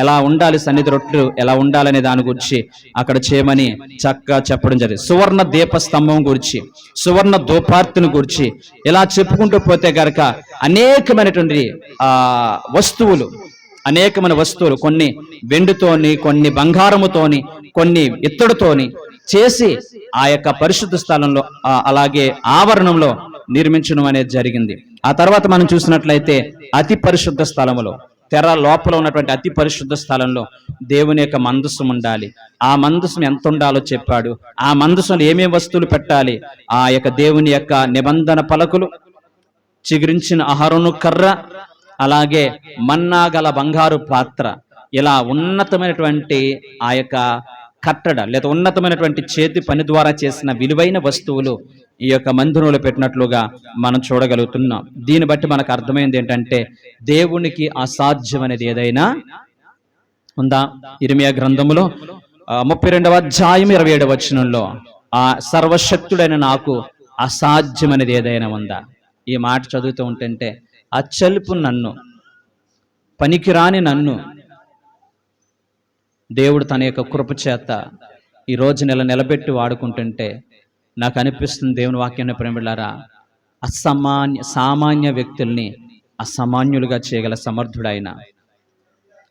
ఎలా ఉండాలి, సన్నిధి రొట్టెలు ఎలా ఉండాలనే దాని గురించి అక్కడ చేయమని చక్కగా చెప్పడం జరిగింది. సువర్ణ దీప స్తంభం గురించి, సువర్ణ ధూపార్తిని గురించి ఇలా చెప్పుకుంటూ పోతే గనక అనేకమైనటువంటి అనేకమైన వస్తువులు, కొన్ని వెండితోని, కొన్ని బంగారముతోని, కొన్ని ఇత్తడితోని చేసి ఆ యొక్క పరిశుద్ధ స్థలంలో అలాగే ఆవరణంలో నిర్మించడం అనేది జరిగింది. ఆ తర్వాత మనం చూసినట్లయితే అతి పరిశుద్ధ స్థలములో, తెర లోపల ఉన్నటువంటి అతి పరిశుద్ధ స్థలంలో దేవుని యొక్క మందసం ఉండాలి. ఆ మందసం ఎంత ఉండాలో చెప్పాడు. ఆ మందసంలో ఏమేమి వస్తువులు పెట్టాలి, ఆ యొక్క దేవుని యొక్క నిబంధన పలకలు, చిగురించిన అహరోను కర్ర, అలాగే మన్నా గల బంగారు పాత్ర, ఇలా ఉన్నతమైనటువంటి ఆ యొక్క కట్టడ లేదా ఉన్నతమైనటువంటి చేతి పని ద్వారా చేసిన విలువైన వస్తువులు ఈ యొక్క మందిరంలో పెట్టినట్లుగా మనం చూడగలుగుతున్నాం. దీన్ని బట్టి మనకు అర్థమైంది ఏంటంటే దేవునికి అసాధ్యం అనేది ఏదైనా ఉందా? ఇర్మియా గ్రంథములో 32వ అధ్యాయం 27వ వచనంలో ఆ సర్వశక్తుడైన నాకు అసాధ్యం అనేది ఏదైనా ఉందా? ఈ మాట చదువుతూ ఉంటుంటే అచ్చల్పు నన్ను, పనికిరాని నన్ను దేవుడు తన యొక్క కృప చేత ఈ రోజు నిలబెట్టి వాడుకుంటుంటే నాకు అనిపిస్తుంది, దేవుని వాక్యాన్ని ప్రేమిలారా, సామాన్య వ్యక్తుల్ని అసామాన్యులుగా చేయగల సమర్థుడైన.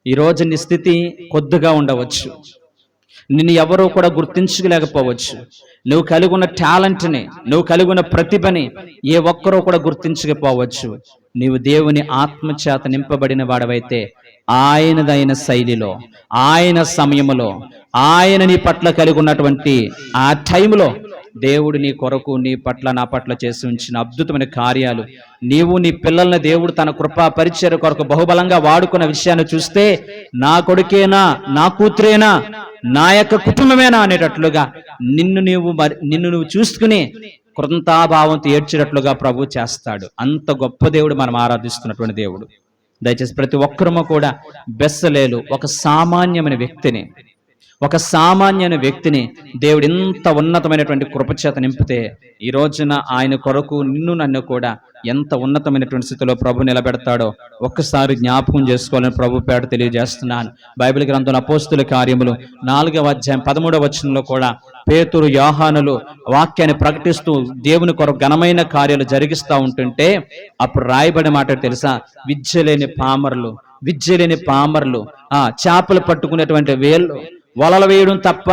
ఈరోజు నీ స్థితి కొద్దిగా ఉండవచ్చు, నిన్ను ఎవరూ కూడా గుర్తించలేకపోవచ్చు. నువ్వు కలిగి ఉన్న టాలెంట్ని, నువ్వు కలిగి ఉన్న ప్రతిభని ఏ ఒక్కరూ కూడా గుర్తించకపోవచ్చు. నీవు దేవుని ఆత్మచేత నింపబడిన వాడవైతే ఆయనదైన శైలిలో, ఆయన సమయంలో, ఆయన నీ పట్ల కలిగి ఉన్నటువంటి ఆ టైంలో దేవుడు నీ కొరకు, నీ పట్ల, నా పట్ల చేసి ఉంచిన అద్భుతమైన కార్యాలు, నీవు నీ పిల్లల్ని దేవుడు తన కృపా పరిచర్య కొరకు బహుబలంగా వాడుకున్న విషయాన్ని చూస్తే నా కొడుకేనా, నా కూతురేనా, నా యొక్క కుటుంబమేనా అనేటట్లుగా నిన్ను నువ్వు చూసుకుని కృతజ్ఞతాభావంతో ఏడ్చేటట్లుగా ప్రభు చేస్తాడు. అంత గొప్ప దేవుడు మనం ఆరాధిస్తున్నటువంటి దేవుడు. దయచేసి ప్రతి ఒక్కరము కూడా బెసలేలు ఒక సామాన్యమైన వ్యక్తిని దేవుడు ఇంత ఉన్నతమైనటువంటి కృపచేత నింపితే ఈ రోజున ఆయన కొరకు నిన్ను నన్ను కూడా ఎంత ఉన్నతమైనటువంటి స్థితిలో ప్రభు నిలబెడతాడో ఒక్కసారి జ్ఞాపకం చేసుకోవాలని ప్రభు పేట తెలియజేస్తున్నాను. బైబిల్ గ్రంథంలో అపోస్తుల కార్యములు 4వ అధ్యాయం 13వ వచనంలో కూడా పేతురు, యోహానులు వాక్యాన్ని ప్రకటిస్తూ దేవుని కొరకు ఘనమైన కార్యాలు జరిగిస్తూ ఉంటుంటే అప్పుడు రాయబడిన మాట తెలుసా? విద్య లేని పామర్లు చేపలు పట్టుకునేటువంటి వేళ్ళు వలలు వేయడం తప్ప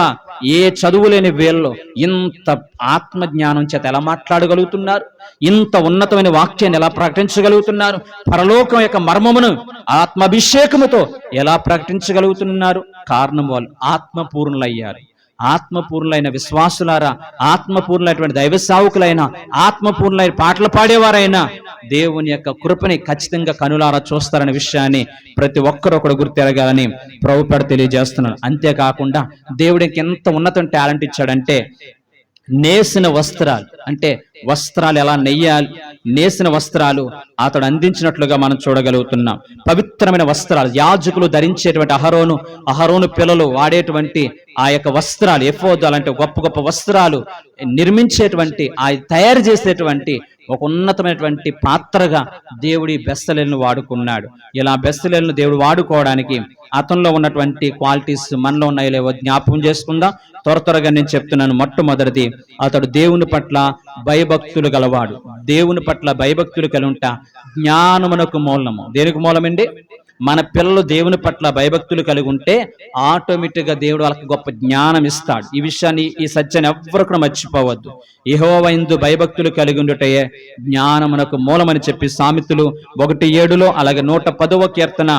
ఏ చదువు లేని వీళ్ళు ఇంత ఆత్మజ్ఞానం చేత ఎలా మాట్లాడగలుగుతున్నారు? ఇంత ఉన్నతమైన వాక్యాన్ని ఎలా ప్రకటించగలుగుతున్నారు? పరలోకం యొక్క మర్మమును ఆత్మాభిషేకముతో ఎలా ప్రకటించగలుగుతున్నారు? కారణం వాళ్ళు ఆత్మపూర్ణులయ్యారు. ఆత్మపూర్ణులైన విశ్వాసులారా, ఆత్మపూర్ణులైనటువంటి దైవ సేవకులైన, ఆత్మపూర్ణులైన పాటలు పాడేవారైనా దేవుని యొక్క కృపని ఖచ్చితంగా కనులారా చూస్తారనే విషయాన్ని ప్రతి ఒక్కరూ కూడా గుర్తెరగాలని ప్రభుపేట తెలియజేస్తున్నాను. అంతేకాకుండా దేవుడికి ఎంత ఉన్నతమైన టాలెంట్ ఇచ్చాడంటే నేసిన వస్త్రాలు అంటే వస్త్రాలు ఎలా నెయ్యాలి, నేసిన వస్త్రాలు అతడు అందించినట్లుగా మనం చూడగలుగుతున్నాం. పవిత్రమైన వస్త్రాలు యాజకులు ధరించేటువంటి అహరోను పిల్లలు వాడేటువంటి ఆ యొక్క వస్త్రాలు, ఎఫోదు అలాంటి గొప్ప గొప్ప వస్త్రాలు నిర్మించేటువంటి తయారు చేసేటువంటి ఒక ఉన్నతమైనటువంటి పాత్రగా దేవుడి బెస్తలేలను వాడుకున్నాడు. ఇలా బెస్తలేలను దేవుడు వాడుకోవడానికి అతనిలో ఉన్నటువంటి క్వాలిటీస్ మనలో ఉన్నాయో లేవో జ్ఞాపకం చేసుకుందాం. త్వరగా నేను చెప్తున్నాను. మొట్టమొదటిది, అతడు దేవుని పట్ల భయభక్తులు గలవాడు. దేవుని పట్ల భయభక్తులు కలిగి ఉంటా జ్ఞానమునకు మూలము. దేనికి మూలమండి? మన పిల్లలు దేవుని పట్ల భయభక్తులు కలిగి ఉంటే ఆటోమేటిక్గా దేవుడు వాళ్ళకి గొప్ప జ్ఞానం ఇస్తాడు. ఈ విషయాన్ని, ఈ సత్యాన్ని ఎవ్వరు కూడా మర్చిపోవద్దు. యెహోవా యందు భయభక్తులు కలిగి ఉండుటయే జ్ఞానమునకు మూలమని చెప్పి సామెతలు 1:7 అలాగే 110వ కీర్తన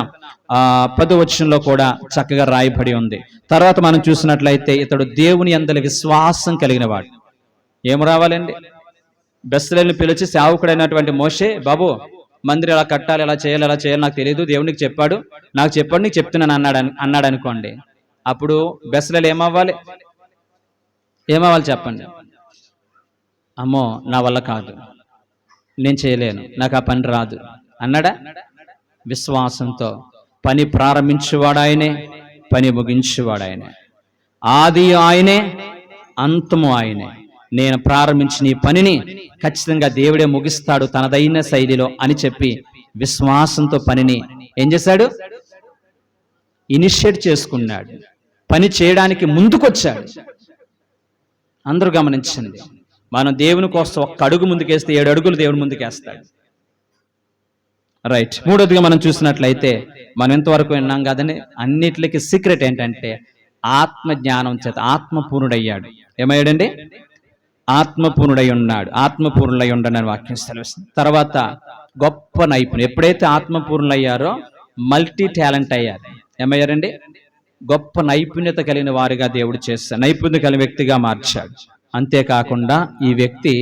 10వ వచనంలో కూడా చక్కగా రాయబడి ఉంది. తర్వాత మనం చూసినట్లయితే ఇతడు దేవుని యందలి విశ్వాసం కలిగిన వాడు. ఏం రావాలండి? బెస్తలేలుని పిలిచి సేవకుడైనటువంటి మోషే, బాబు మందిరం ఎలా కట్టాలి, ఎలా చేయాలి నాకు తెలియదు, దేవునికి చెప్పాడు, నీకు చెప్తున్నాను అన్నాడు అనుకోండి. అప్పుడు బెస్తలేలు ఏమవ్వాలి చెప్పండి? అమ్మో నా వల్ల కాదు, నేను చేయలేను, నాకు ఆ పని రాదు అన్నాడా? విశ్వాసంతో పని ప్రారంభించేవాడు ఆయనే, పని ముగించేవాడు ఆయనే. ఆది ఆయనే, అంతము ఆయనే. నేను ప్రారంభించిన ఈ పనిని ఖచ్చితంగా దేవుడే ముగిస్తాడు తనదైన శైలిలో అని చెప్పి విశ్వాసంతో పనిని ఏం చేశాడు? ఇనిషియేట్ చేసుకున్నాడు. పని చేయడానికి ముందుకొచ్చాడు. అందరూ గమనించండి, మనం దేవుని కోసం ఒక్క అడుగు ముందుకేస్తే 7 అడుగులు దేవుని ముందుకేస్తాడు. రైట్. మూడోదిగా మనం చూసినట్లయితే, మనం ఎంతవరకు విన్నాం కదండి, అన్నిటికీ సీక్రెట్ ఏంటంటే ఆత్మ జ్ఞానం చేత ఆత్మపూర్ణుడయ్యాడు. ఏమయ్యాడండి? ఆత్మపూర్ణుడై ఉన్నాడు. ఆత్మపూర్ణులై ఉండని వాక్యం సెలవిస్తుంది. తర్వాత గొప్ప నైపుణ్యం. ఎప్పుడైతే ఆత్మపూర్ణులయ్యారో మల్టీ టాలెంట్ అయ్యారు. ఏమయ్యారండి? గొప్ప నైపుణ్యత కలిగిన వారిగా దేవుడు చేస్తాడు, నైపుణ్యం కలిగిన వ్యక్తిగా మార్చాడు. అంతేకాకుండా ఈ వ్యక్తి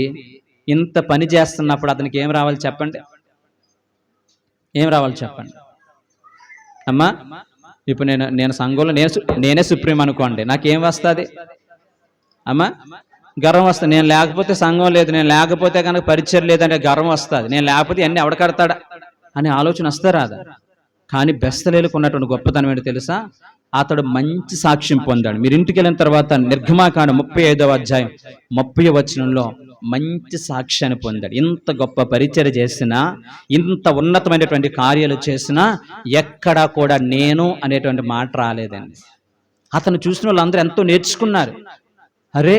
ఇంత పని చేస్తున్నప్పుడు అతనికి ఏం రావాలి చెప్పండి? ఏం రావాలి చెప్పండి అమ్మా? ఇప్పుడు నేను సంఘంలో నేనే సుప్రీం అనుకోండి, నాకేం వస్తుంది అమ్మా? గర్వం వస్తుంది. నేను లేకపోతే సంఘం లేదు, నేను లేకపోతే కనుక పరిచయం లేదంటే గర్వం వస్తుంది. నేను లేకపోతే అన్ని ఎవడ కడతాడా అనే ఆలోచన వస్తారాదా? కానీ బెస్తలేలుకు ఉన్నటువంటి గొప్పతనం ఏంటో తెలుసా? అతడు మంచి సాక్ష్యం పొందాడు. మీరు ఇంటికి వెళ్ళిన తర్వాత నిర్గమాకాండం 35వ అధ్యాయం 30వ వచనంలో మంచి సాక్ష్యాన్ని పొందాడు. ఇంత గొప్ప పరిచర్య చేసినా, ఇంత ఉన్నతమైనటువంటి కార్యాలు చేసినా ఎక్కడా కూడా నేను అనేటువంటి మాట రాలేదండి. అతను చూసిన వాళ్ళందరూ ఎంతో నేర్చుకున్నారు. అరే,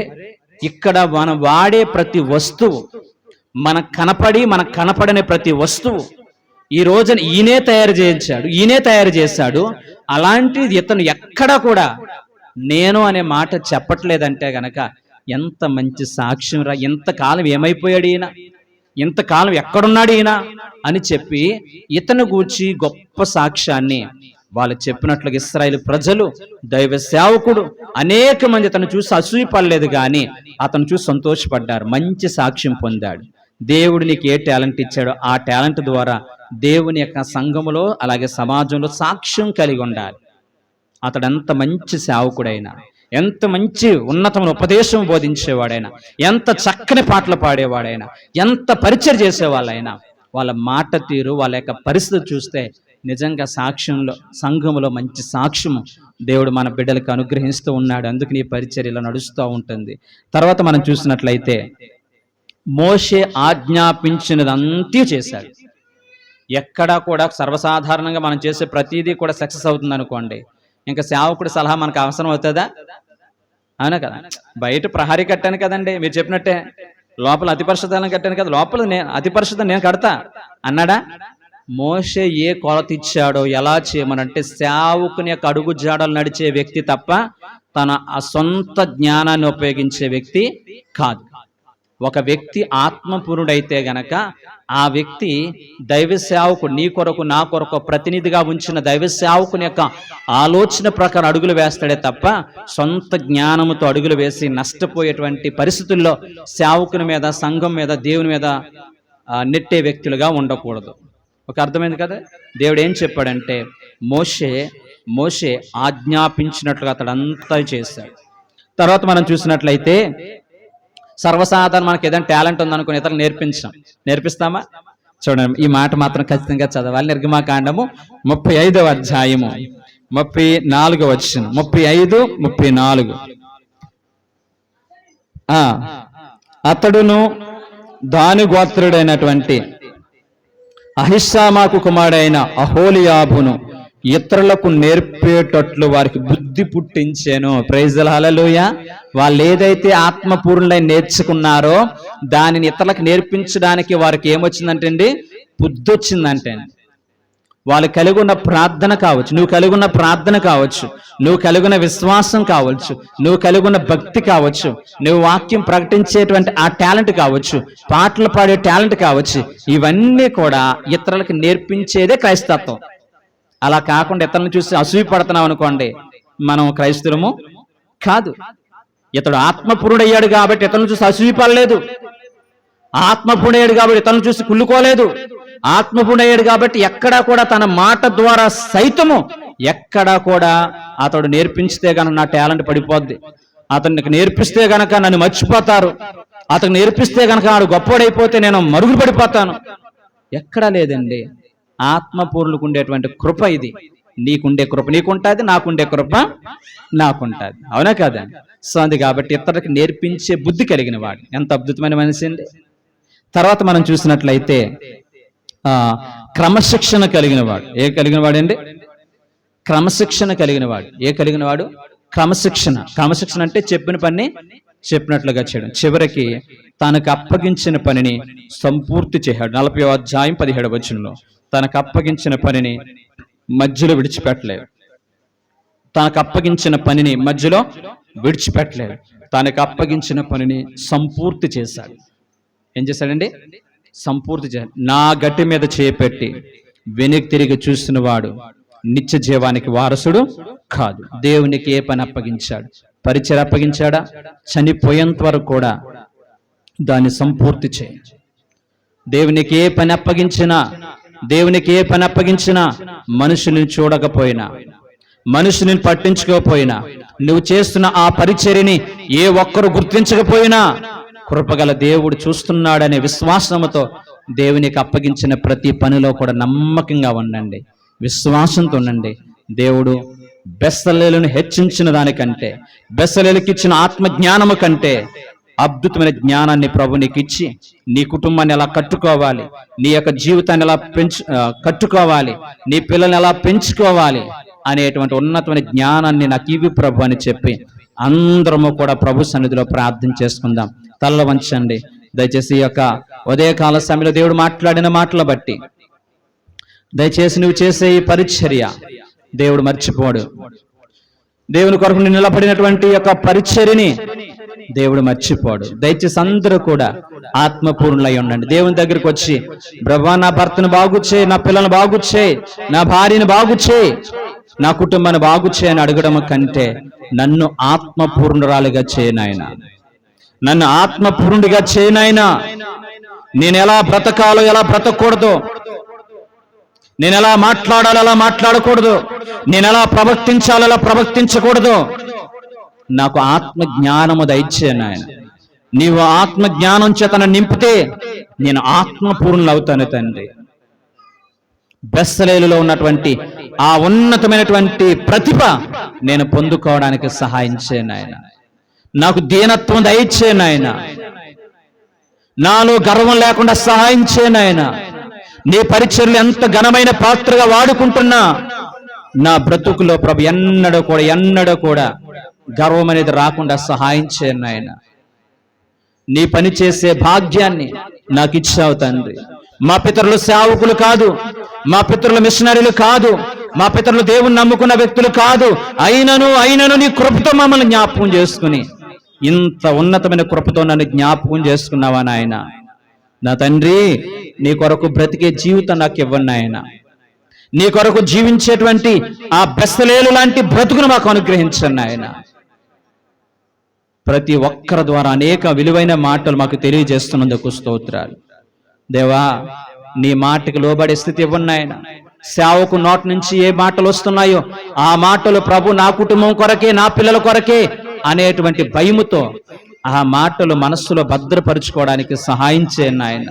ఇక్కడ మనం వాడే ప్రతి వస్తువు, మనకు కనపడని ప్రతి వస్తువు ఈ రోజున ఈయనే తయారు చేశాడు. అలాంటిది ఇతను ఎక్కడా కూడా నేను అనే మాట చెప్పట్లేదంటే గనక ఎంత మంచి సాక్ష్యం రా! ఎంతకాలం ఏమైపోయాడు ఈయన, ఎంతకాలం ఎక్కడున్నాడు ఈయన అని చెప్పి ఇతను గూర్చి గొప్ప సాక్ష్యాన్ని వాళ్ళు చెప్పినట్లుగా ఇశ్రాయేలు ప్రజలు, దైవ సేవకుడు అనేక మంది అతను చూసి అసూయపడలేదు, కానీ అతను చూసి సంతోషపడ్డారు. మంచి సాక్ష్యం పొందాడు. దేవుడు నీకు ఏ టాలెంట్ ఇచ్చాడో ఆ టాలెంట్ ద్వారా దేవుని యొక్క సంఘములో అలాగే సమాజంలో సాక్ష్యం కలిగి ఉండాలి. అతడు ఎంత మంచి సేవకుడైనా, ఎంత మంచి ఉన్నతమైన ఉపదేశం బోధించేవాడైనా, ఎంత చక్కని పాటలు పాడేవాడైనా, ఎంత పరిచయం చేసేవాళ్ళైనా, వాళ్ళ మాట తీరు, వాళ్ళ యొక్క పరిస్థితి చూస్తే నిజంగా సాక్ష్యంలో, సంఘములో మంచి సాక్ష్యము దేవుడు మన బిడ్డలకు అనుగ్రహిస్తూ ఉన్నాడు. అందుకు నీ పరిచర్యలో నడుస్తూ ఉంటుంది. తర్వాత మనం చూసినట్లయితే మోషే ఆజ్ఞాపించినదంతా చేశాడు. ఎక్కడా కూడా సర్వసాధారణంగా మనం చేసే ప్రతిదీ కూడా సక్సెస్ అవుతుంది అనుకోండి, ఇంకా సేవకుడి సలహా మనకు అవసరం అవుతుందా? అవునా కదా? బయట ప్రహరీ కట్టాను కదండి, మీరు చెప్పినట్టే లోపల అతి పరిశుద్ధాలను కట్టాను కదా, లోపల అతి పరిశుద్ధం నేను కడతా అన్నాడా? మోషే ఏ కొలత ఇచ్చాడో, ఎలా చేయమనంటే సేవకుని యొక్క అడుగు జాడలు నడిచే వ్యక్తి తప్ప తన సొంత జ్ఞానాన్ని ఉపయోగించే వ్యక్తి కాదు. ఒక వ్యక్తి ఆత్మపూర్ణుడైతే గనక ఆ వ్యక్తి దైవ సేవకుడు, నీ కొరకు నా కొరకు ప్రతినిధిగా ఉంచిన దైవ సేవకుని యొక్క ఆలోచన ప్రకారం అడుగులు వేస్తాడే తప్ప సొంత జ్ఞానముతో అడుగులు వేసి నష్టపోయేటువంటి పరిస్థితుల్లో సేవకుని మీద, సంఘం మీద, దేవుని మీద నెట్టే వ్యక్తులుగా ఉండకూడదు. ఒక అర్థమైంది కదా? దేవుడు ఏం చెప్పాడంటే మోషే ఆజ్ఞాపించినట్లుగా అతడంతా చేశాడు. తర్వాత మనం చూసినట్లయితే సర్వసాధారణ మనకి ఏదైనా టాలెంట్ ఉందనుకుని ఇతరులు నేర్పిస్తామా? చూడండి, ఈ మాట మాత్రం ఖచ్చితంగా చదవాలి. నిర్గమాకాండము 35వ అధ్యాయము 34వ వచనం. 35, 34. అతడును దాని గోత్రుడైనటువంటి అహిషామాకు కుమారుడైన అహోలియాబును ఇతరులకు నేర్పేటట్లు వారికి బుద్ధి పుట్టించాను. ప్రైజ్ హల్లెలూయా. వాళ్ళు ఏదైతే ఆత్మపూర్ణులై నేర్చుకున్నారో దానిని ఇతరులకు నేర్పించడానికి వారికి ఏమొచ్చిందంటే అండి, బుద్ధి వచ్చిందంటే. వాళ్ళు కలిగి ఉన్న ప్రార్థన కావచ్చు, నువ్వు కలిగి ఉన్న ప్రార్థన కావచ్చు, నువ్వు కలిగి ఉన్న విశ్వాసం కావచ్చు, నువ్వు కలిగి ఉన్న భక్తి కావచ్చు, నువ్వు వాక్యం ప్రకటించేటువంటి ఆ టాలెంట్ కావచ్చు, పాటలు పాడే టాలెంట్ కావచ్చు, ఇవన్నీ కూడా ఇతరులకు నేర్పించేదే క్రైస్తత్వం. అలా కాకుండా ఇతరులను చూసి అసూయ పడుతున్నాం అనుకోండి, మనం క్రైస్తవము కాదు. ఇతడు ఆత్మపూర్ణుడయ్యాడు కాబట్టి ఇతరులను చూసి అసూయ పడలేదు, ఆత్మపూర్ణయ్యాడు కాబట్టి ఇతరులను చూసి కుళ్ళుకోలేదు, ఆత్మపూర్ణయ్యాడు కాబట్టి ఎక్కడా కూడా తన మాట ద్వారా సైతము ఎక్కడా కూడా అతడు నేర్పించితే గనక నా టాలెంట్ పడిపోద్ది, అతనికి నేర్పిస్తే గనక నన్ను మర్చిపోతారు, అతను నేర్పిస్తే గనక ఆడు గొప్పవాడైపోతే నేను మరుగులు పడిపోతాను, ఎక్కడా లేదండి. ఆత్మపూర్ణులకు ఉండేటువంటి కృప ఇది. నీకుండే కృప నీకుంటుంది, నాకుండే కృప నాకుంటుంది. అవునా కదా? సో అది కాబట్టి ఇతరులకు నేర్పించే బుద్ధి కలిగిన వాడు ఎంత అద్భుతమైన మనిషి అండి. తర్వాత మనం చూసినట్లయితే క్రమశిక్షణ కలిగిన వాడు. కలిగిన వాడండి? క్రమశిక్షణ కలిగిన వాడు. కలిగిన వాడు? క్రమశిక్షణ అంటే చెప్పిన పని చెప్పినట్లుగా చేయడం. చివరికి తనకు అప్పగించిన పనిని సంపూర్తి చేశాడు. 40వ అధ్యాయం 17వ వచనంలో తనకు అప్పగించిన పనిని మధ్యలో విడిచిపెట్టలేదు. తనకు అప్పగించిన పనిని మధ్యలో విడిచిపెట్టలేదు. తనకు అప్పగించిన పనిని సంపూర్తి చేశాడు. ఏం చేశాడండి? సంపూర్తి చేశాడు. నా గట్టి మీద చేపెట్టి వెనక్కి తిరిగి చూసిన వాడు నిత్య జీవానికి వారసుడు కాదు. దేవునికి ఏ పని అప్పగించాడు? పరిచయం అప్పగించాడా? చనిపోయేంత వరకు కూడా దాన్ని సంపూర్తి చేయి. దేవునికి ఏ పని అప్పగించినా మనుషుని చూడకపోయినా, మనుషుని పట్టించుకోకపోయినా, నువ్వు చేస్తున్న ఆ పరిచర్యని ఏ ఒక్కరు గుర్తించకపోయినా కృపగల దేవుడు చూస్తున్నాడనే విశ్వాసంతో దేవునికి అప్పగించిన ప్రతి పనిలో కూడా నమ్మకంగా ఉండండి, విశ్వాసంతో ఉండండి. దేవుడు బెస్సలేలును హెచ్చించిన దానికంటే, బెస్సలేలుకి ఇచ్చిన ఆత్మజ్ఞానము కంటే అద్భుతమైన జ్ఞానాన్ని ప్రభు నీకు ఇచ్చి నీ కుటుంబాన్ని ఎలా కట్టుకోవాలి, నీ యొక్క జీవితాన్ని ఎలా కట్టుకోవాలి, నీ పిల్లల్ని ఎలా పెంచుకోవాలి అనేటువంటి ఉన్నతమైన జ్ఞానాన్ని నాకు ఇవి ప్రభు అని చెప్పి అందరము కూడా ప్రభు సన్నిధిలో ప్రార్థన చేసుకుందాం. తల్ల వంచండి దయచేసి. ఈ యొక్క ఉదయకాల సమయంలో దేవుడు మాట్లాడిన మాటల బట్టి దయచేసి నువ్వు చేసే ఈ పరిచర్య దేవుడు మర్చిపోడు. దేవుని కొరకు నిలబడినటువంటి యొక్క పరిచర్యని దేవుడు మర్చిపోడు. దయచేసి అందరూ కూడా ఆత్మపూర్ణులై ఉండండి. దేవుని దగ్గరికి వచ్చి ప్రభువా నా భర్తను బాగు చేయి, నా పిల్లలను బాగు చేయి, నా భార్యను బాగు చేయి, నా కుటుంబాన్ని బాగు చేయి అని అడగడం కంటే నన్ను ఆత్మపూర్ణురాలుగా చేయనాయనా, నన్ను ఆత్మపూర్ణుడిగా చేయనాయనా. నేను ఎలా బ్రతకాలో ఎలా బ్రతకూడదు, నేను ఎలా మాట్లాడాలో ఎలా మాట్లాడకూడదు, నేను ఎలా ప్రవర్తించాలో ఎలా ప్రవర్తించకూడదు, నాకు ఆత్మ జ్ఞానము దయచేయను ఆయన. నీవు ఆత్మ జ్ఞానం చేత నింపితే నేను ఆత్మపూర్ణులు అవుతాను తండ్రి. బెస్సలేలులో ఉన్నటువంటి ఆ ఉన్నతమైనటువంటి ప్రతిభ నేను పొందుకోవడానికి సహాయం చేయను ఆయన. నాకు దీనత్వం దయచేయను ఆయన. నాలో గర్వం లేకుండా సహాయం చేయను ఆయన. నీ పరిచర్లు ఎంత ఘనమైన పాత్రగా వాడుకుంటున్నా నా బ్రతుకులో ప్రభు ఎన్నడూ కూడా గర్వం అనేది రాకుండా సహాయం చేయను ఆయన. నీ పని చేసే భాగ్యాన్ని నాకు ఇచ్చావు తండ్రి. మా పితరులు సేవకులు కాదు, మా పితరులు మిషనరీలు కాదు, మా పితరులు దేవుని నమ్ముకున్న వ్యక్తులు కాదు. అయినను నీ కృపతో మమ్మల్ని జ్ఞాపకం చేసుకుని ఇంత ఉన్నతమైన కృపతో నన్ను జ్ఞాపకం చేసుకున్నావా నాయన. నా తండ్రి నీ కొరకు బ్రతికే జీవితం నాకు ఇవ్వండి నాయన. నీ కొరకు జీవించేటువంటి ఆ బెస్సలేలు లాంటి బ్రతుకును మాకు అనుగ్రహించండి నాయన. ప్రతి ఒక్కరి ద్వారా అనేక విలువైన మాటలు మాకు తెలియజేస్తున్నందుకు స్తోత్రాలు దేవా. నీ మాటకి లోబడే స్థితి ఇవ్వండి నాయన. సేవకు నోటి నుంచి ఏ మాటలు వస్తున్నాయో ఆ మాటలు ప్రభు నా కుటుంబం కొరకే, నా పిల్లల కొరకే అనేటువంటి భయముతో ఆ మాటలు మనస్సులో భద్రపరుచుకోవడానికి సహాయం చేయండి నాయన.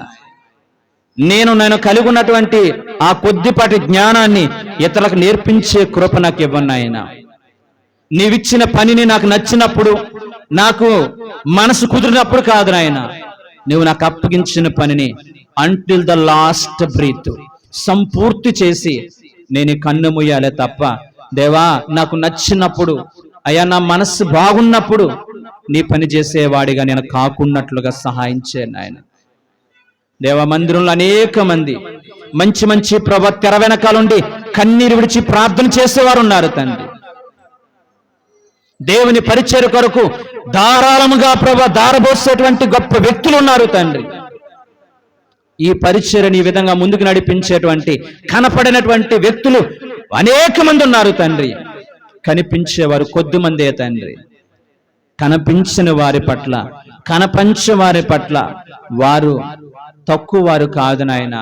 నేను కలిగి ఉన్నటువంటి ఆ కొద్దిపాటి జ్ఞానాన్ని ఇతరులకు నేర్పించే కృప నాకు ఇవ్వండి నాయన. నీవిచ్చిన పనిని నాకు నచ్చినప్పుడు, నాకు మనసు కుదిరినప్పుడు కాదు నాయన, నువ్వు నాకు అప్పగించిన పనిని అంటిల్ ద లాస్ట్ బ్రీత్ సంపూర్తి చేసి నేను కన్ను మూయాలే తప్ప, దేవా నాకు నచ్చినప్పుడు, అయ్యా నా మనస్సు బాగున్నప్పుడు నీ పని చేసేవాడిగా నేను కాకున్నట్లుగా సహాయం చేయండి ఆయన. దేవ, మందిరంలో అనేక మంది మంచి మంచి ప్రభ తెర వెనకాలండి కన్నీరు విడిచి ప్రార్థన చేసేవారు ఉన్నారు తండ్రి. దేవుని పరిచర్య కొరకు ధారాళముగా ప్రభ దారబోసేటువంటి గొప్ప వ్యక్తులు ఉన్నారు తండ్రి. ఈ పరిచర్యని ఈ విధంగా ముందుకు నడిపించేటువంటి కనపడినటువంటి వ్యక్తులు అనేక మంది ఉన్నారు తండ్రి. కనిపించేవారు కొద్ది మందే తండ్రి. కనిపించిన వారి పట్ల, కనపంచే వారి పట్ల వారు తక్కువ వారు కాదు నాయన.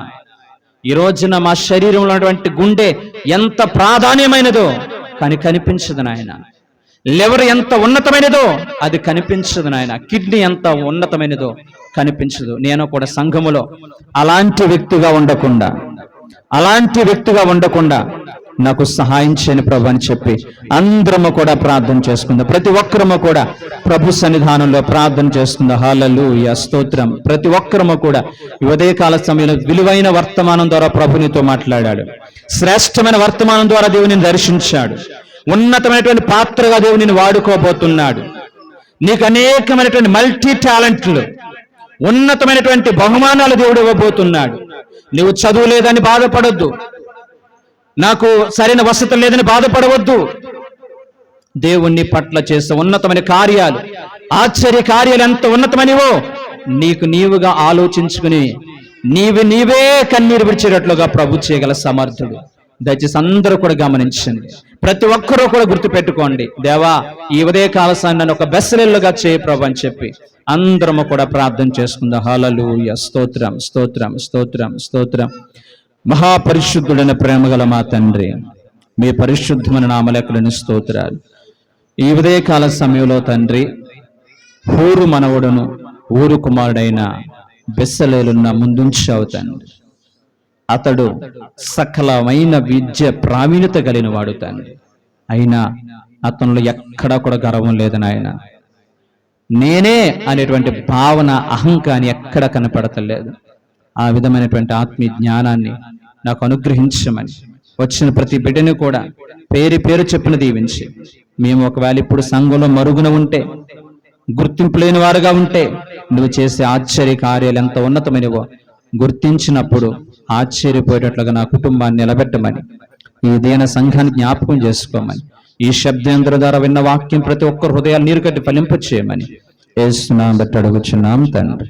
ఈ రోజున మా శరీరంలో ఉన్నటువంటి గుండె ఎంత ప్రాధాన్యమైనదో కానీ కనిపించదు నాయన. లివర్ ఎంత ఉన్నతమైనదో అది కనిపించదు నాయన. కిడ్నీ ఎంత ఉన్నతమైనదో కనిపించదు. నేను కూడా సంఘములో అలాంటి వ్యక్తిగా ఉండకుండా నాకు సహాయం చేయని ప్రభు అని చెప్పి అందరము కూడా ప్రార్థన చేసుకుందాం. ప్రతి ఒక్కరము కూడా ప్రభు సన్నిధానంలో ప్రార్థన చేసుకుందాం. హల్లెలూయా, స్తోత్రం. ప్రతి ఒక్కరము కూడా ఉదయకాల సమయంలో విలువైన వర్తమానం ద్వారా ప్రభునితో మాట్లాడాడు. శ్రేష్టమైన వర్తమానం ద్వారా దేవుని దర్శించాడు. ఉన్నతమైనటువంటి పాత్రగా దేవుని వాడుకోబోతున్నాడు. నీకు అనేకమైనటువంటి మల్టీ టాలెంట్లు, ఉన్నతమైనటువంటి బహుమానాలు దేవుడు ఇవ్వబోతున్నాడు. నువ్వు చదువు లేదని బాధపడొద్దు, నాకు సరైన వసతులు లేదని బాధపడవద్దు. దేవుణ్ణి పట్ల చేసే ఉన్నతమైన కార్యాలు, ఆశ్చర్య కార్యాలు ఎంత ఉన్నతమైనవో నీకు నీవుగా ఆలోచించుకుని నీవే కన్నీరు విడిచేటట్లుగా ప్రభు చేయగల సమర్థుడు. దయచేసి అందరూ కూడా గమనించండి. ప్రతి ఒక్కరూ కూడా గుర్తుపెట్టుకోండి. దేవా, ఈ ఉదయకాల సమయాన్ని ఒక బెస్సలేలుగా చేయ ప్రభు అని చెప్పి అందరము కూడా ప్రార్థన చేసుకుందాం. హల్లెలూయా, స్తోత్రం, స్తోత్రం, స్తోత్రం, స్తోత్రం. మహాపరిశుద్ధుడైన ప్రేమగల మా తండ్రి, మీ పరిశుద్ధమైన నామలెక్కలని స్తోత్రాలు. ఈ ఉదయకాల సమయంలో తండ్రి, ఊరు మనవడును ఊరు కుమారుడైన బెస్సలేలున్న ముందుంచావు తండ్రి. అతడు సకలమైన విద్య ప్రావీణ్యత కలిగిన వాడు తండ్రి. అయినా అతనిలో ఎక్కడా కూడా గర్వం లేదు నాయన. నేనే అనేటువంటి భావన, అహంకారం ఎక్కడ కనపడతలేదు. ఆ విధమైనటువంటి ఆత్మీయ జ్ఞానాన్ని నాకు అనుగ్రహించమని వచ్చిన ప్రతి బిడ్డని కూడా పేరు పేరు చెప్పిన దీవించి, మేము ఒకవేళ ఇప్పుడు సంఘంలో మరుగున ఉంటే, గుర్తింపు లేని వారుగా ఉంటే, నువ్వు చేసే ఆశ్చర్య కార్యాలు ఎంత ఉన్నతమైనవో గుర్తించినప్పుడు ఆశ్చర్యపోయేటట్లుగా నా కుటుంబాన్ని నిలబెట్టమని, ఈ దీన సంఘాన్ని జ్ఞాపకం చేసుకోమని, ఈ శబ్దేంద్ర ద్వారా విన్న వాక్యం ప్రతి ఒక్కరు హృదయాలు నీరు కట్టి ఫలింపచేయమని యేసు నామమున అడుగుచున్నాం తండ్రి.